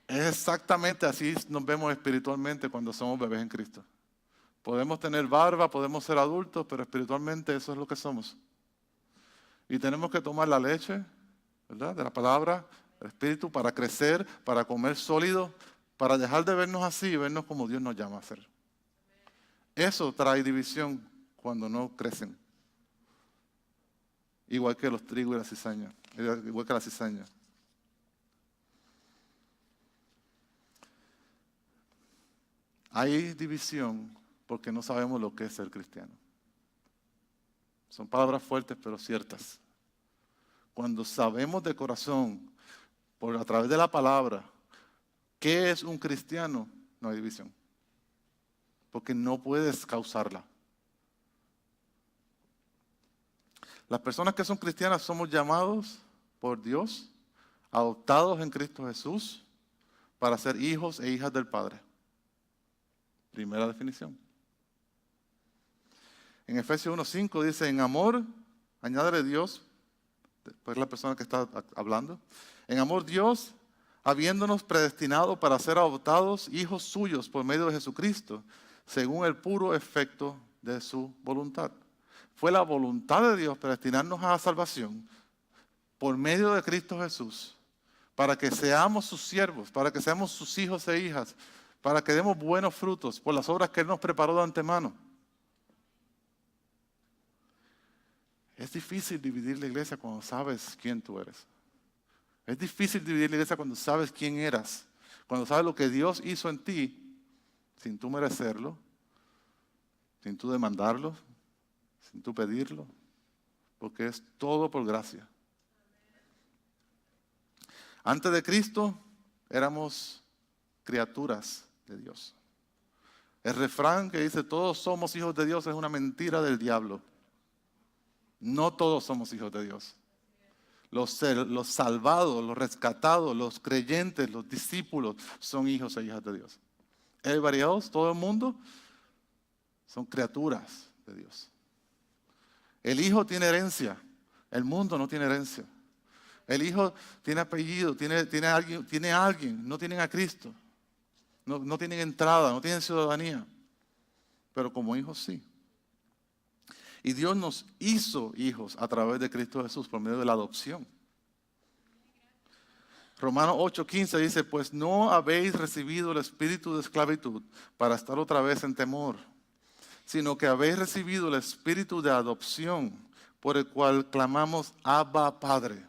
A: Es exactamente así nos vemos espiritualmente cuando somos bebés en Cristo. Podemos tener barba, podemos ser adultos, pero espiritualmente eso es lo que somos. Y tenemos que tomar la leche, ¿verdad?, de la palabra, el espíritu, para crecer, para comer sólido, para dejar de vernos así y vernos como Dios nos llama a ser. Eso trae división cuando no crecen. Igual que los trigos y la cizaña, igual que la cizaña. Hay división porque no sabemos lo que es ser cristiano. Son palabras fuertes pero ciertas. Cuando sabemos de corazón, a través de la palabra, qué es un cristiano, no hay división. Porque no puedes causarla. Las personas que son cristianas somos llamados por Dios, adoptados en Cristo Jesús, para ser hijos e hijas del Padre. Primera definición. En Efesios 1:5 dice, en amor, añádele Dios, después la persona que está hablando, en amor Dios, habiéndonos predestinado para ser adoptados hijos suyos por medio de Jesucristo, según el puro efecto de su voluntad. Fue la voluntad de Dios predestinarnos a la salvación por medio de Cristo Jesús, para que seamos sus siervos, para que seamos sus hijos e hijas, para que demos buenos frutos por las obras que Él nos preparó de antemano. Es difícil dividir la iglesia cuando sabes quién tú eres. Es difícil dividir la iglesia cuando sabes quién eras, cuando sabes lo que Dios hizo en ti, sin tú merecerlo, sin tú demandarlo, sin tú pedirlo, porque es todo por gracia. Antes de Cristo éramos criaturas de Dios. El refrán que dice todos somos hijos de Dios es una mentira del diablo. No todos somos hijos de Dios. Los salvados, los rescatados, los creyentes, los discípulos son hijos e hijas de Dios. Everybody else, todo el mundo, son criaturas de Dios. El hijo tiene herencia, el mundo no tiene herencia. El hijo tiene apellido, tiene alguien, no tienen a Cristo. No tienen entrada, no tienen ciudadanía. Pero como hijos sí. Y Dios nos hizo hijos a través de Cristo Jesús por medio de la adopción. Romanos 8:15 dice, pues no habéis recibido el espíritu de esclavitud para estar otra vez en temor, sino que habéis recibido el espíritu de adopción por el cual clamamos Abba Padre.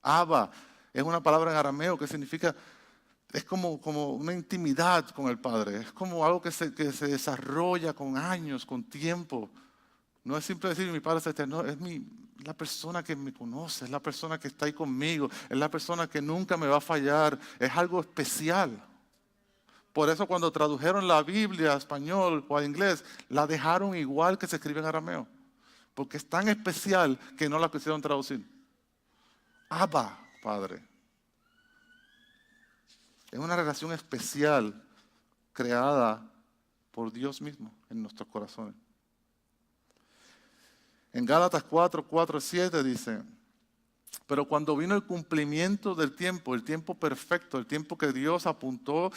A: Abba es una palabra en arameo que significa, es como una intimidad con el Padre, es como algo que se desarrolla con años, con tiempo. No es simple decir mi Padre es eterno, es la persona que me conoce, es la persona que está ahí conmigo, es la persona que nunca me va a fallar, es algo especial. Por eso cuando tradujeron la Biblia a español o a inglés, la dejaron igual que se escribe en arameo, porque es tan especial que no la quisieron traducir. Abba, Padre. Es una relación especial creada por Dios mismo en nuestros corazones. En Gálatas 4:7 dice, pero cuando vino el cumplimiento del tiempo, el tiempo perfecto, el tiempo que Dios apuntó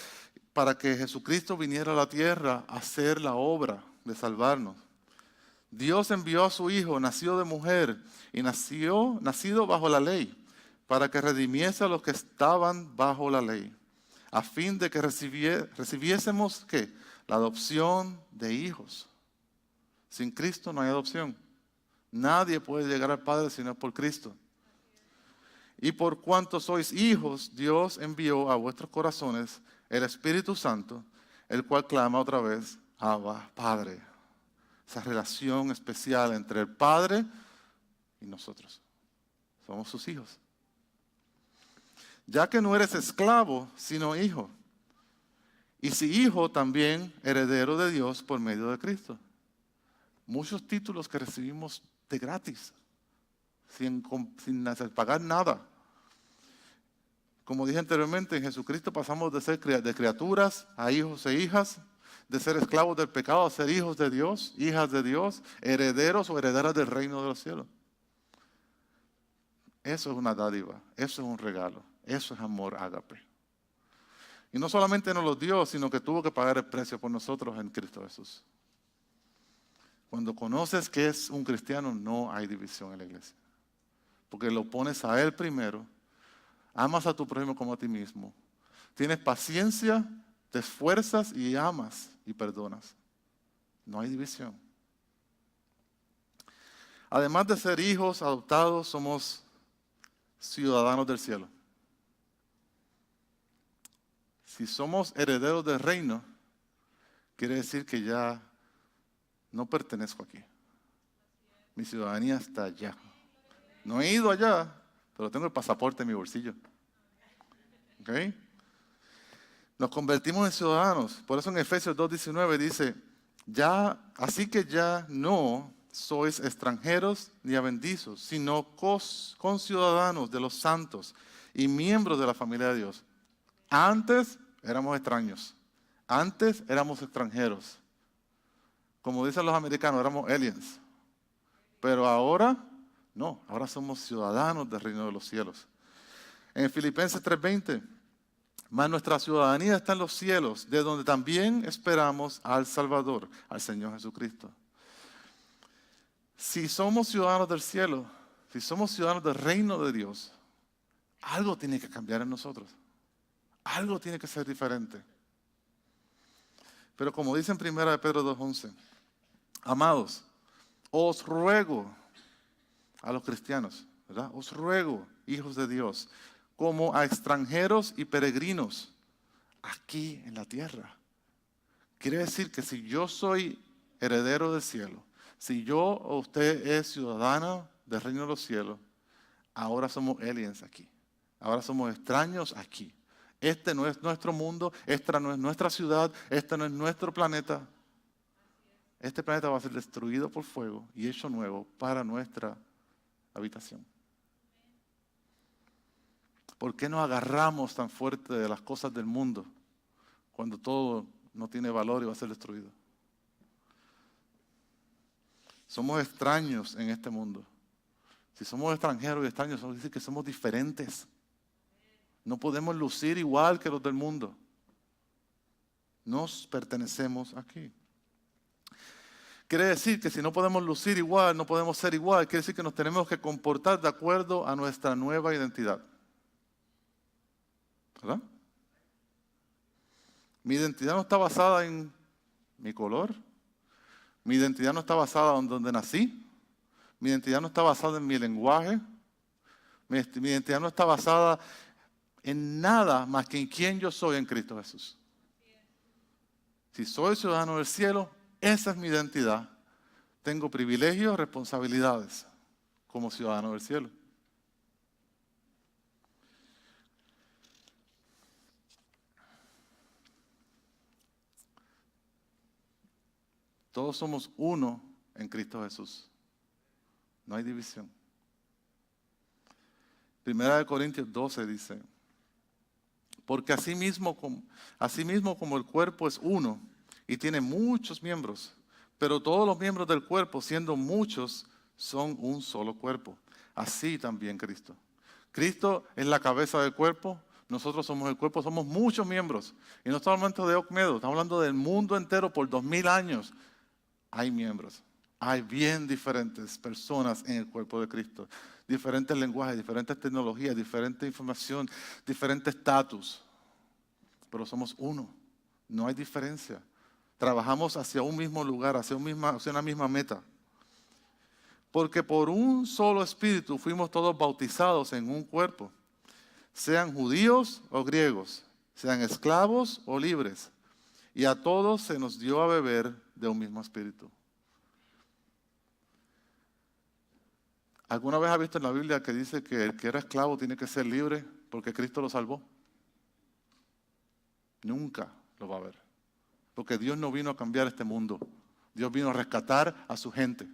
A: para que Jesucristo viniera a la tierra a hacer la obra de salvarnos, Dios envió a su Hijo, nacido de mujer y nacido bajo la ley, para que redimiese a los que estaban bajo la ley, a fin de que recibiésemos, ¿qué? La adopción de hijos. Sin Cristo no hay adopción. Nadie puede llegar al Padre si no es por Cristo. Y por cuanto sois hijos, Dios envió a vuestros corazones el Espíritu Santo, el cual clama otra vez, Abba, Padre. Esa relación especial entre el Padre y nosotros. Somos sus hijos. Ya que no eres esclavo, sino hijo. Y si hijo, también heredero de Dios por medio de Cristo. Muchos títulos que recibimos de gratis, sin pagar nada. Como dije anteriormente, en Jesucristo pasamos de ser de criaturas a hijos e hijas, de ser esclavos del pecado a ser hijos de Dios, hijas de Dios, herederos o herederas del reino de los cielos. Eso es una dádiva, eso es un regalo, eso es amor ágape. Y no solamente nos lo dio, sino que tuvo que pagar el precio por nosotros en Cristo Jesús. Cuando conoces que es un cristiano, no hay división en la iglesia. Porque lo pones a Él primero, amas a tu prójimo como a ti mismo, tienes paciencia, te esfuerzas y amas y perdonas. No hay división. Además de ser hijos adoptados, somos ciudadanos del cielo. Si somos herederos del reino, quiere decir que ya no pertenezco aquí. Mi ciudadanía está allá. No he ido allá, pero tengo el pasaporte en mi bolsillo. ¿Ok? Nos convertimos en ciudadanos. Por eso en Efesios 2:19 dice, así que ya no sois extranjeros ni advenedizos, sino conciudadanos de los santos y miembros de la familia de Dios. Antes éramos extraños. Antes éramos extranjeros. Como dicen los americanos, éramos aliens. Pero ahora, no, ahora somos ciudadanos del reino de los cielos. En Filipenses 3:20, mas nuestra ciudadanía está en los cielos, de donde también esperamos al Salvador, al Señor Jesucristo. Si somos ciudadanos del cielo, si somos ciudadanos del reino de Dios, algo tiene que cambiar en nosotros. Algo tiene que ser diferente. Pero como dice en 1 Pedro 2:11, amados, os ruego a los cristianos, ¿verdad? Os ruego, hijos de Dios, como a extranjeros y peregrinos aquí en la tierra. Quiere decir que si yo soy heredero del cielo, si yo o usted es ciudadano del reino de los cielos, ahora somos aliens aquí. Ahora somos extraños aquí. Este no es nuestro mundo, esta no es nuestra ciudad, este no es nuestro planeta. Este planeta va a ser destruido por fuego y hecho nuevo para nuestra habitación. ¿Por qué nos agarramos tan fuerte de las cosas del mundo cuando todo no tiene valor y va a ser destruido? Somos extraños en este mundo. Si somos extranjeros y extraños, eso dice que somos diferentes. No podemos lucir igual que los del mundo. Nos pertenecemos aquí. Quiere decir que si no podemos lucir igual, no podemos ser igual, quiere decir que nos tenemos que comportar de acuerdo a nuestra nueva identidad. ¿Verdad? Mi identidad no está basada en mi color. Mi identidad no está basada en donde nací. Mi identidad no está basada en mi lenguaje. Mi identidad no está basada en nada más que en quién yo soy en Cristo Jesús. Si soy ciudadano del cielo, esa es mi identidad. Tengo privilegios, responsabilidades como ciudadano del cielo. Todos somos uno en Cristo Jesús. No hay división. 1 Corintios 12 dice, porque así mismo como el cuerpo es uno y tiene muchos miembros, pero todos los miembros del cuerpo, siendo muchos, son un solo cuerpo. Así también Cristo. Cristo es la cabeza del cuerpo, nosotros somos el cuerpo, somos muchos miembros. Y no estamos hablando de Ocmedo, estamos hablando del mundo entero por 2000 años. Hay miembros. Hay bien diferentes personas en el cuerpo de Cristo. Diferentes lenguajes, diferentes tecnologías, diferente información, diferente estatus. Pero somos uno. No hay diferencia. Trabajamos hacia un mismo lugar, hacia una misma meta. Porque por un solo espíritu fuimos todos bautizados en un cuerpo. Sean judíos o griegos, sean esclavos o libres. Y a todos se nos dio a beber de un mismo espíritu. ¿Alguna vez has visto en la Biblia que dice que el que era esclavo tiene que ser libre porque Cristo lo salvó? Nunca lo va a ver. Porque Dios no vino a cambiar este mundo. Dios vino a rescatar a su gente.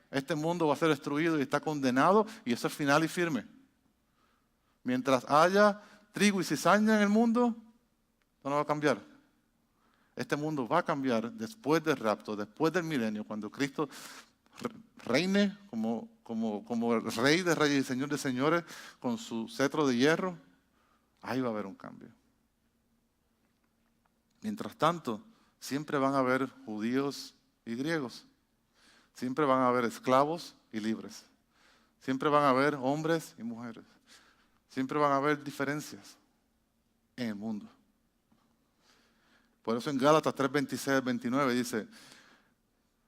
A: Este mundo va a ser destruido y está condenado, y eso es final y firme. Mientras haya trigo y cizaña en el mundo, no va a cambiar. Este mundo va a cambiar después del rapto, después del milenio, cuando Cristo reine como el Rey de Reyes y Señor de Señores con su cetro de hierro. Ahí va a haber un cambio. Mientras tanto, siempre van a haber judíos y griegos. Siempre van a haber esclavos y libres. Siempre van a haber hombres y mujeres. Siempre van a haber diferencias en el mundo. Por eso en Gálatas 3:26-29 dice: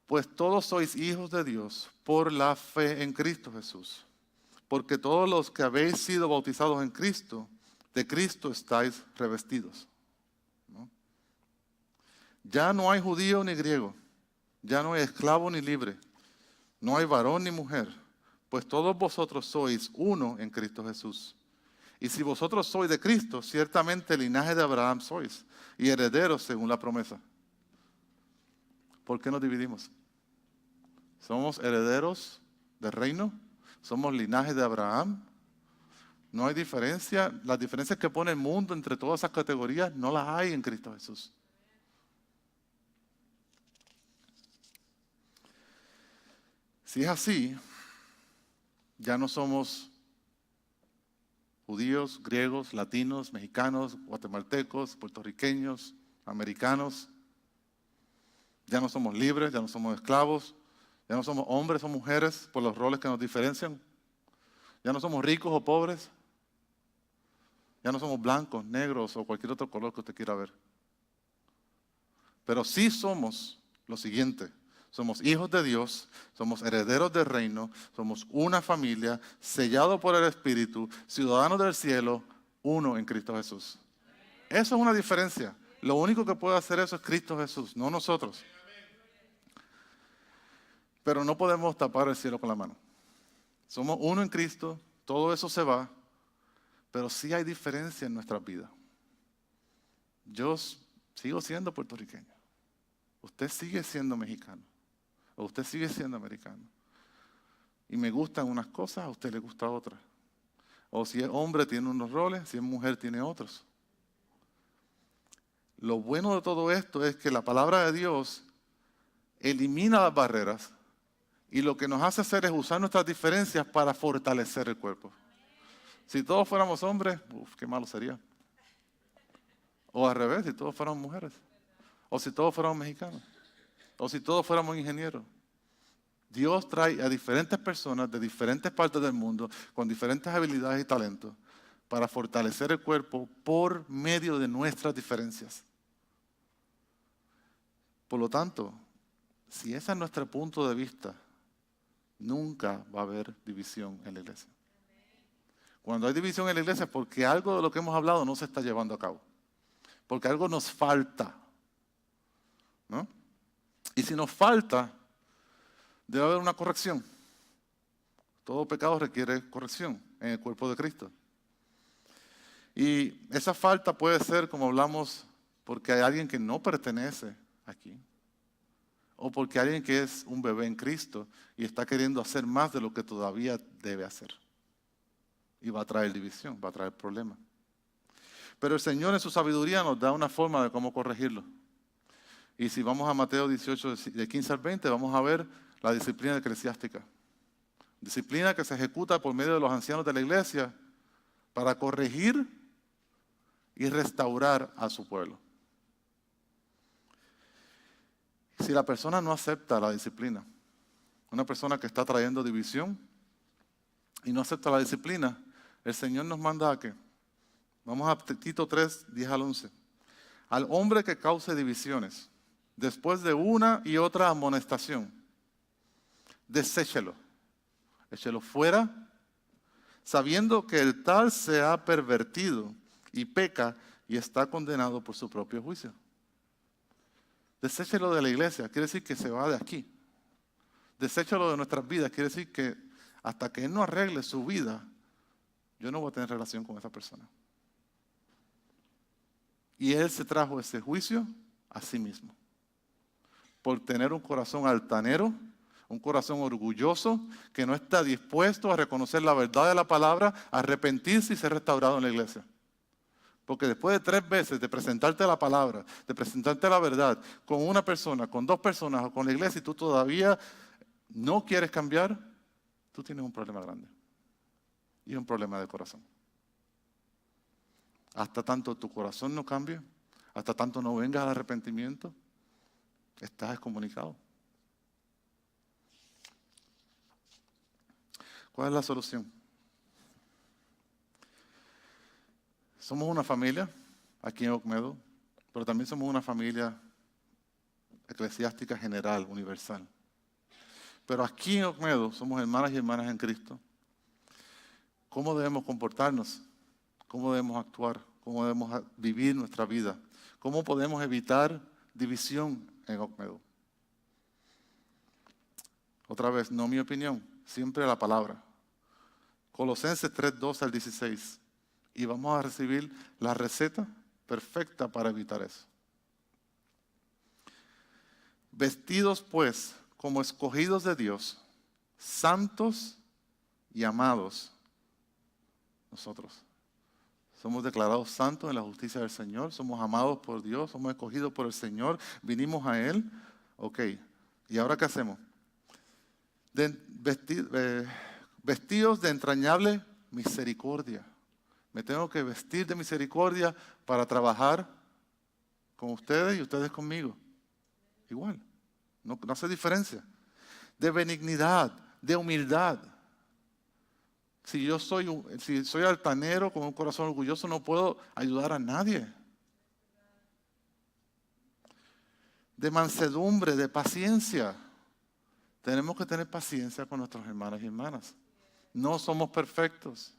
A: pues todos sois hijos de Dios por la fe en Cristo Jesús. Porque todos los que habéis sido bautizados en Cristo, de Cristo estáis revestidos. ¿No? Ya no hay judío ni griego. Ya no hay esclavo ni libre, no hay varón ni mujer, pues todos vosotros sois uno en Cristo Jesús. Y si vosotros sois de Cristo, ciertamente linaje de Abraham sois, y herederos según la promesa. ¿Por qué nos dividimos? Somos herederos del reino, somos linaje de Abraham. No hay diferencia, las diferencias que pone el mundo entre todas esas categorías no las hay en Cristo Jesús. Si es así, ya no somos judíos, griegos, latinos, mexicanos, guatemaltecos, puertorriqueños, americanos. Ya no somos libres, ya no somos esclavos, ya no somos hombres o mujeres por los roles que nos diferencian. Ya no somos ricos o pobres. Ya no somos blancos, negros o cualquier otro color que usted quiera ver. Pero sí somos lo siguiente. Somos hijos de Dios, somos herederos del reino, somos una familia, sellados por el Espíritu, ciudadanos del cielo, uno en Cristo Jesús. Eso es una diferencia. Lo único que puede hacer eso es Cristo Jesús, no nosotros. Pero no podemos tapar el cielo con la mano. Somos uno en Cristo, todo eso se va, pero sí hay diferencia en nuestra vida. Yo sigo siendo puertorriqueño. Usted sigue siendo mexicano. O usted sigue siendo americano. Y me gustan unas cosas, a usted le gusta otras. O si es hombre tiene unos roles, si es mujer tiene otros. Lo bueno de todo esto es que la palabra de Dios elimina las barreras y lo que nos hace hacer es usar nuestras diferencias para fortalecer el cuerpo. Si todos fuéramos hombres, qué malo sería. O al revés, si todos fuéramos mujeres. O si todos fuéramos mexicanos. O si todos fuéramos ingenieros. Dios trae a diferentes personas de diferentes partes del mundo con diferentes habilidades y talentos para fortalecer el cuerpo por medio de nuestras diferencias. Por lo tanto, si ese es nuestro punto de vista, nunca va a haber división en la iglesia. Cuando hay división en la iglesia es porque algo de lo que hemos hablado no se está llevando a cabo. Porque algo nos falta. ¿No? Y si nos falta, debe haber una corrección. Todo pecado requiere corrección en el cuerpo de Cristo. Y esa falta puede ser, como hablamos, porque hay alguien que no pertenece aquí. O porque hay alguien que es un bebé en Cristo y está queriendo hacer más de lo que todavía debe hacer. Y va a traer división, va a traer problemas. Pero el Señor en su sabiduría nos da una forma de cómo corregirlo. Y si vamos a Mateo 18, de 15 al 20, vamos a ver la disciplina eclesiástica. Disciplina que se ejecuta por medio de los ancianos de la iglesia para corregir y restaurar a su pueblo. Si la persona no acepta la disciplina, una persona que está trayendo división y no acepta la disciplina, el Señor nos manda a que, vamos a Tito 3, 10 al 11. Al hombre que cause divisiones, después de una y otra amonestación, deséchelo, échelo fuera, sabiendo que el tal se ha pervertido y peca y está condenado por su propio juicio. Deséchelo de la iglesia, quiere decir que se va de aquí. Deséchelo de nuestras vidas, quiere decir que hasta que Él no arregle su vida, yo no voy a tener relación con esa persona. Y Él se trajo ese juicio a sí mismo. Por tener un corazón altanero, un corazón orgulloso, que no está dispuesto a reconocer la verdad de la palabra, a arrepentirse y ser restaurado en la iglesia. Porque después de 3 veces de presentarte la palabra, de presentarte la verdad, con una persona, con 2 personas o con la iglesia, y tú todavía no quieres cambiar, tú tienes un problema grande. Y un problema de corazón. Hasta tanto tu corazón no cambie, hasta tanto no vengas al arrepentimiento, estás excomunicado. ¿Cuál es la solución? Somos una familia aquí en Ocmedo, pero también somos una familia eclesiástica general, universal. Pero aquí en Ocmedo somos hermanas y hermanas en Cristo. ¿Cómo debemos comportarnos? ¿Cómo debemos actuar? ¿Cómo debemos vivir nuestra vida? ¿Cómo podemos evitar división en Ocmedo? Otra vez, no mi opinión, siempre la palabra. Colosenses 3, 12 al 16. Y vamos a recibir la receta perfecta para evitar eso. Vestidos pues como escogidos de Dios, santos y amados, nosotros somos declarados santos en la justicia del Señor, somos amados por Dios, somos escogidos por el Señor, vinimos a Él. Ok, ¿y ahora qué hacemos? Vestidos de entrañable misericordia. Me tengo que vestir de misericordia para trabajar con ustedes y ustedes conmigo. Igual, no hace diferencia. De benignidad, de humildad. Si soy altanero con un corazón orgulloso, no puedo ayudar a nadie. De mansedumbre, de paciencia. Tenemos que tener paciencia con nuestros hermanos y hermanas. No somos perfectos,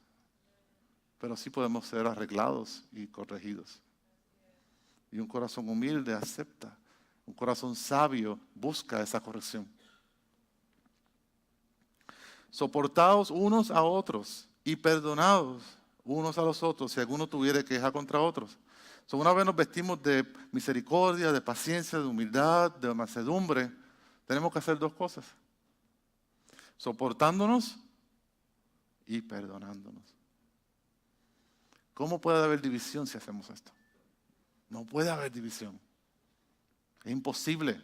A: pero sí podemos ser arreglados y corregidos. Y un corazón humilde acepta. Un corazón sabio busca esa corrección. Soportaos unos a otros y perdonados unos a los otros si alguno tuviere queja contra otros. Una vez nos vestimos de misericordia, de paciencia, de humildad, de mansedumbre, tenemos que hacer 2 cosas. Soportándonos y perdonándonos. ¿Cómo puede haber división si hacemos esto? No puede haber división. Es imposible.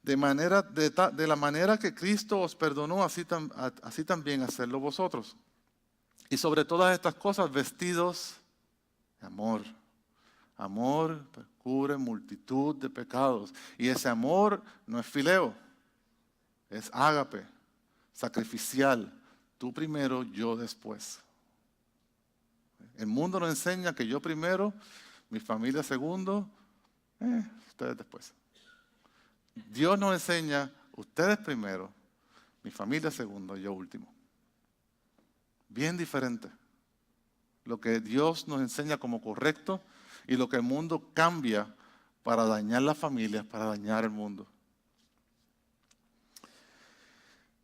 A: De la manera que Cristo os perdonó, así también hacerlo vosotros. Y sobre todas estas cosas, vestidos de amor. Amor cubre multitud de pecados. Y ese amor no es fileo, es ágape, sacrificial. Tú primero, yo después. El mundo nos enseña que yo primero, mi familia segundo, ustedes después. Dios nos enseña, ustedes primero, mi familia segundo, yo último. Bien diferente. Lo que Dios nos enseña como correcto y lo que el mundo cambia para dañar las familias, para dañar el mundo.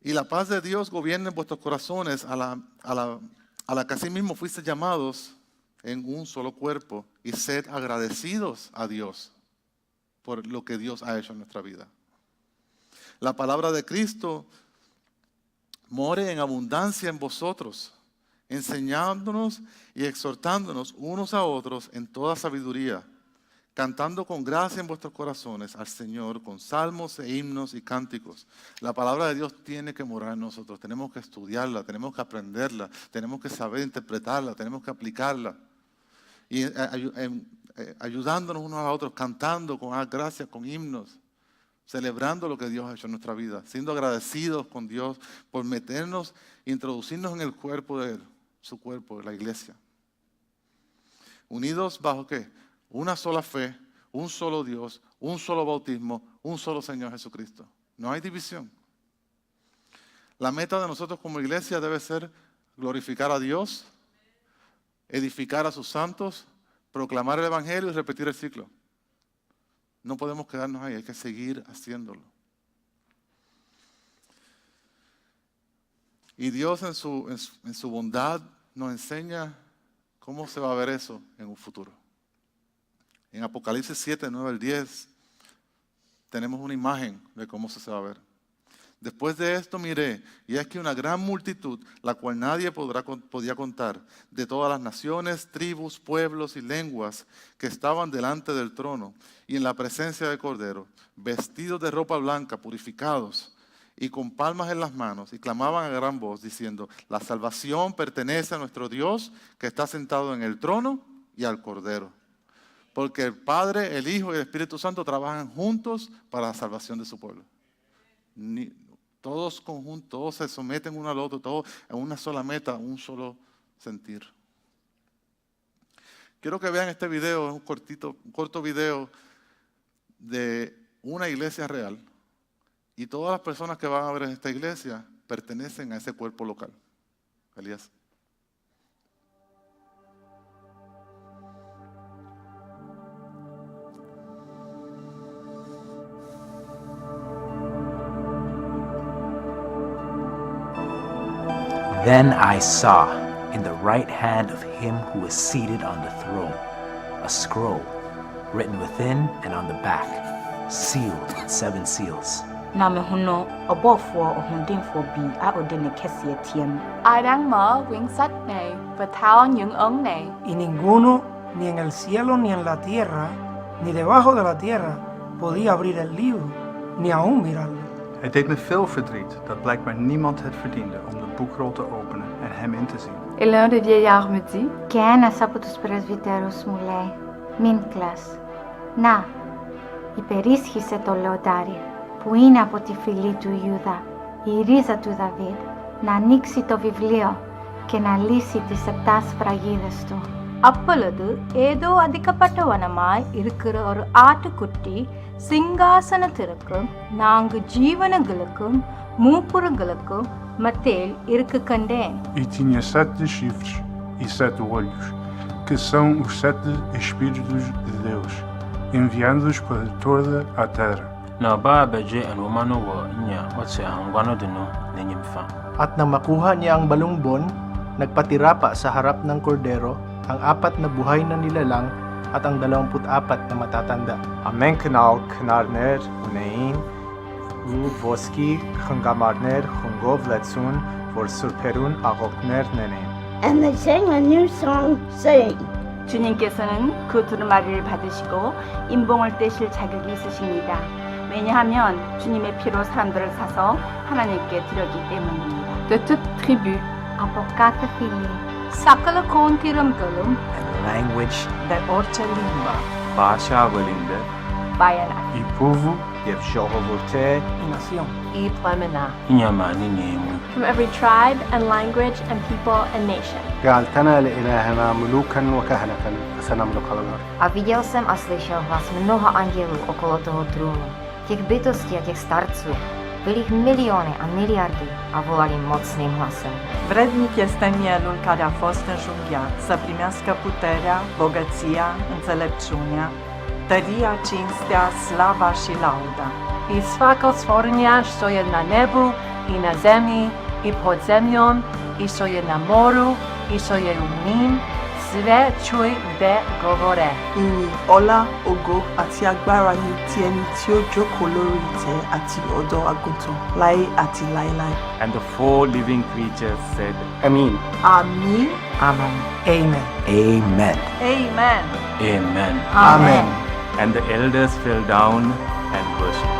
A: Y la paz de Dios gobierne en vuestros corazones, a la que asimismo fuiste llamados en un solo cuerpo, y sed agradecidos a Dios por lo que Dios ha hecho en nuestra vida. La palabra de Cristo more en abundancia en vosotros, enseñándonos y exhortándonos unos a otros en toda sabiduría, cantando con gracia en vuestros corazones al Señor con salmos e himnos y cánticos. La palabra de Dios tiene que morar en nosotros, tenemos que estudiarla, tenemos que aprenderla, tenemos que saber interpretarla, tenemos que aplicarla. Y ayudándonos unos a otros, cantando con gracia, con himnos. celebrando lo que Dios ha hecho en nuestra vida, siendo agradecidos con Dios por meternos, introducirnos en el cuerpo de Él, su cuerpo, la iglesia. Unidos bajo ¿qué? Una sola fe, un solo Dios, un solo bautismo, un solo Señor Jesucristo. No hay división. La meta de nosotros como iglesia debe ser glorificar a Dios, edificar a sus santos, proclamar el Evangelio y repetir el ciclo. No podemos quedarnos ahí, hay que seguir haciéndolo. Y Dios en su bondad nos enseña cómo se va a ver eso en un futuro. En Apocalipsis 7, 9 al 10, tenemos una imagen de cómo se va a ver. Después de esto miré, y es que una gran multitud, la cual nadie podía contar, de todas las naciones, tribus, pueblos y lenguas que estaban delante del trono y en la presencia del Cordero, vestidos de ropa blanca, purificados y con palmas en las manos, y clamaban a gran voz diciendo: la salvación pertenece a nuestro Dios que está sentado en el trono y al Cordero. Porque el Padre, el Hijo y el Espíritu Santo trabajan juntos para la salvación de su pueblo. Todos conjuntos, todos se someten uno al otro, todos en una sola meta, un solo sentir. Quiero que vean este video, es un corto video de una iglesia real. Y todas las personas que van a ver en esta iglesia pertenecen a ese cuerpo local. Elías.
B: Then I saw, in the right hand of him who was seated on the throne, a scroll written within and on the back, sealed with 7 seals.
C: Na me hono ɔbɔfoɔ ɔhoɔdenfoɔ bi a ɔde ne kɛseɛ teɛ mu.
D: Ai đang mở quyển sách này và thao những ấn này.
E: Y ninguno, ni en el cielo ni en la tierra, ni debajo de la tierra, podía abrir el libro, ni aún mirarlo.
F: Het deed me veel verdriet dat blijkbaar niemand het verdiende om de boekrol te openen en hem in te zien.
D: Et l'un des vieillards me dit:
G: Και ένας από τους πρεσβυτέρους μου λέει: μην κλαις. Να, υπερίσχυσε το λεοντάρι που είναι από τη φυλή του Ιούδα, η ρίζα του Δαβίδ, να ανοίξει το βιβλίο και να λύσει τις 7 σφραγίδες του.
C: அப்பொழுது ஏதோ அதிகப்பட்டவனமாய் இருக்கிற ஒரு ஆட்டுக்குட்டி சிங்காசனத்திற்கும் 4 ஜீவனங்களுக்கும் மூப்புரங்களுக்கும் மத்தியில் இருக்க கண்டேன்.
H: E tinha 7 chifres e 7 olhos, que são os 7 Espíritos de Deus, enviando-os para toda a terra.
B: Na ba beje and womano wa niya what's ang wano dino ninyimfa.
I: At nang makuha niya ang balungbon, nagpatira pa sa harap ng kordero ang 4 na buhay na nilalang at ang 24 na matatanda.
F: Ամեն քնալ քնարներ ունեին ու ոսկի խնգամարներ խնգով լեցուն, որ սուրբերուն աղոթներ նենեն.
J: And they sang a new song saying,
C: 주님께서는 그 두루마리를 받으시고 임봉을 떼실 자격이 있으십니다. 왜냐하면 주님의 피로 사람들을 사서 하나님께 드렸기 때문입니다.
D: De toute tribu,
G: Από κάθε φυλή,
C: Sakala kontiramgalum
B: And language,
C: de orice limbă,
F: Բաշավելինդը
C: bayan at
H: E povo
F: եւ ժողովուրդը
E: Y nación.
C: y plamena.
B: inyamani nemu.
D: from every tribe and language and people and nation.
I: جعلتنا لإلهنا ملوكا وكهنة فسنملك على الأرض.
G: a viděl jsem a slyšel hlas mnoha andělů okolo toho trůnu, těch bytostí a těch starců. Byli jich miliony a miliardy a volali mocným hlasem.
K: Vrednic este mielul care a fost înjunghiat să primească puterea, bogăția, înțelepciunea, tăria, cinstea, slava și lauda.
D: I svako stvorenja što je na nebu i na zemlji i pod zemljom i što je na moru i što je u njim, sve čuj gde govore.
K: Ìyìn, ọlá, ògo àti agbára ni ti ẹni tí ó jókòó lórí ìtẹ́ àti ọ̀dọ́ àgùntàn láé àti láéláé.
F: And the 4 living creatures said,
I: Amin.
K: Àmín.
E: Amen. Amen.
B: Amen.
K: Amen.
B: Amen.
I: Amen.
F: and the elders fell down and worshipped.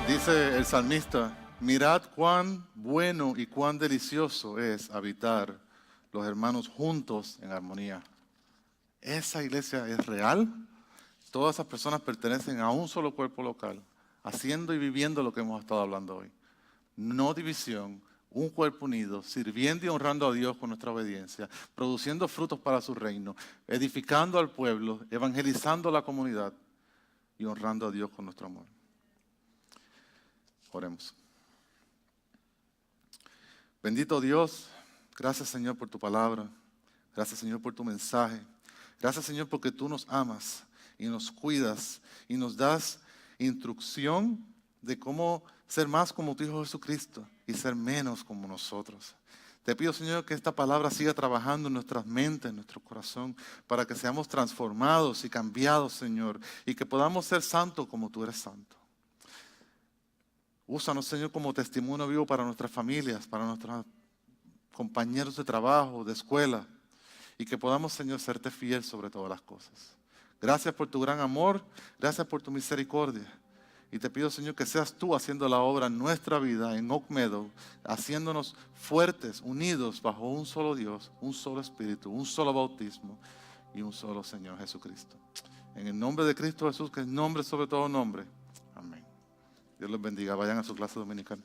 A: Dice el salmista: mirad cuán bueno y cuán delicioso es habitar los hermanos juntos en armonía. Esa iglesia es real. Todas esas personas pertenecen a un solo cuerpo local, haciendo y viviendo lo que hemos estado hablando hoy. No división, un cuerpo unido, sirviendo y honrando a Dios con nuestra obediencia, produciendo frutos para su reino, edificando al pueblo, evangelizando a la comunidad y honrando a Dios con nuestro amor. Oremos. Bendito Dios, gracias Señor por tu palabra, gracias Señor por tu mensaje, gracias Señor porque tú nos amas y nos cuidas y nos das instrucción de cómo ser más como tu Hijo Jesucristo y ser menos como nosotros. Te pido, Señor, que esta palabra siga trabajando en nuestras mentes, en nuestro corazón, para que seamos transformados y cambiados, Señor, y que podamos ser santos como tú eres santo. Úsanos, Señor, como testimonio vivo para nuestras familias, para nuestros compañeros de trabajo, de escuela, y que podamos, Señor, serte fiel sobre todas las cosas. Gracias por tu gran amor, gracias por tu misericordia. Y te pido, Señor, que seas tú haciendo la obra en nuestra vida, en Oak Meadow, haciéndonos fuertes, unidos bajo un solo Dios, un solo Espíritu, un solo bautismo y un solo Señor Jesucristo. En el nombre de Cristo Jesús, que es nombre sobre todo nombre. Amén. Dios los bendiga. Vayan a su clase dominical.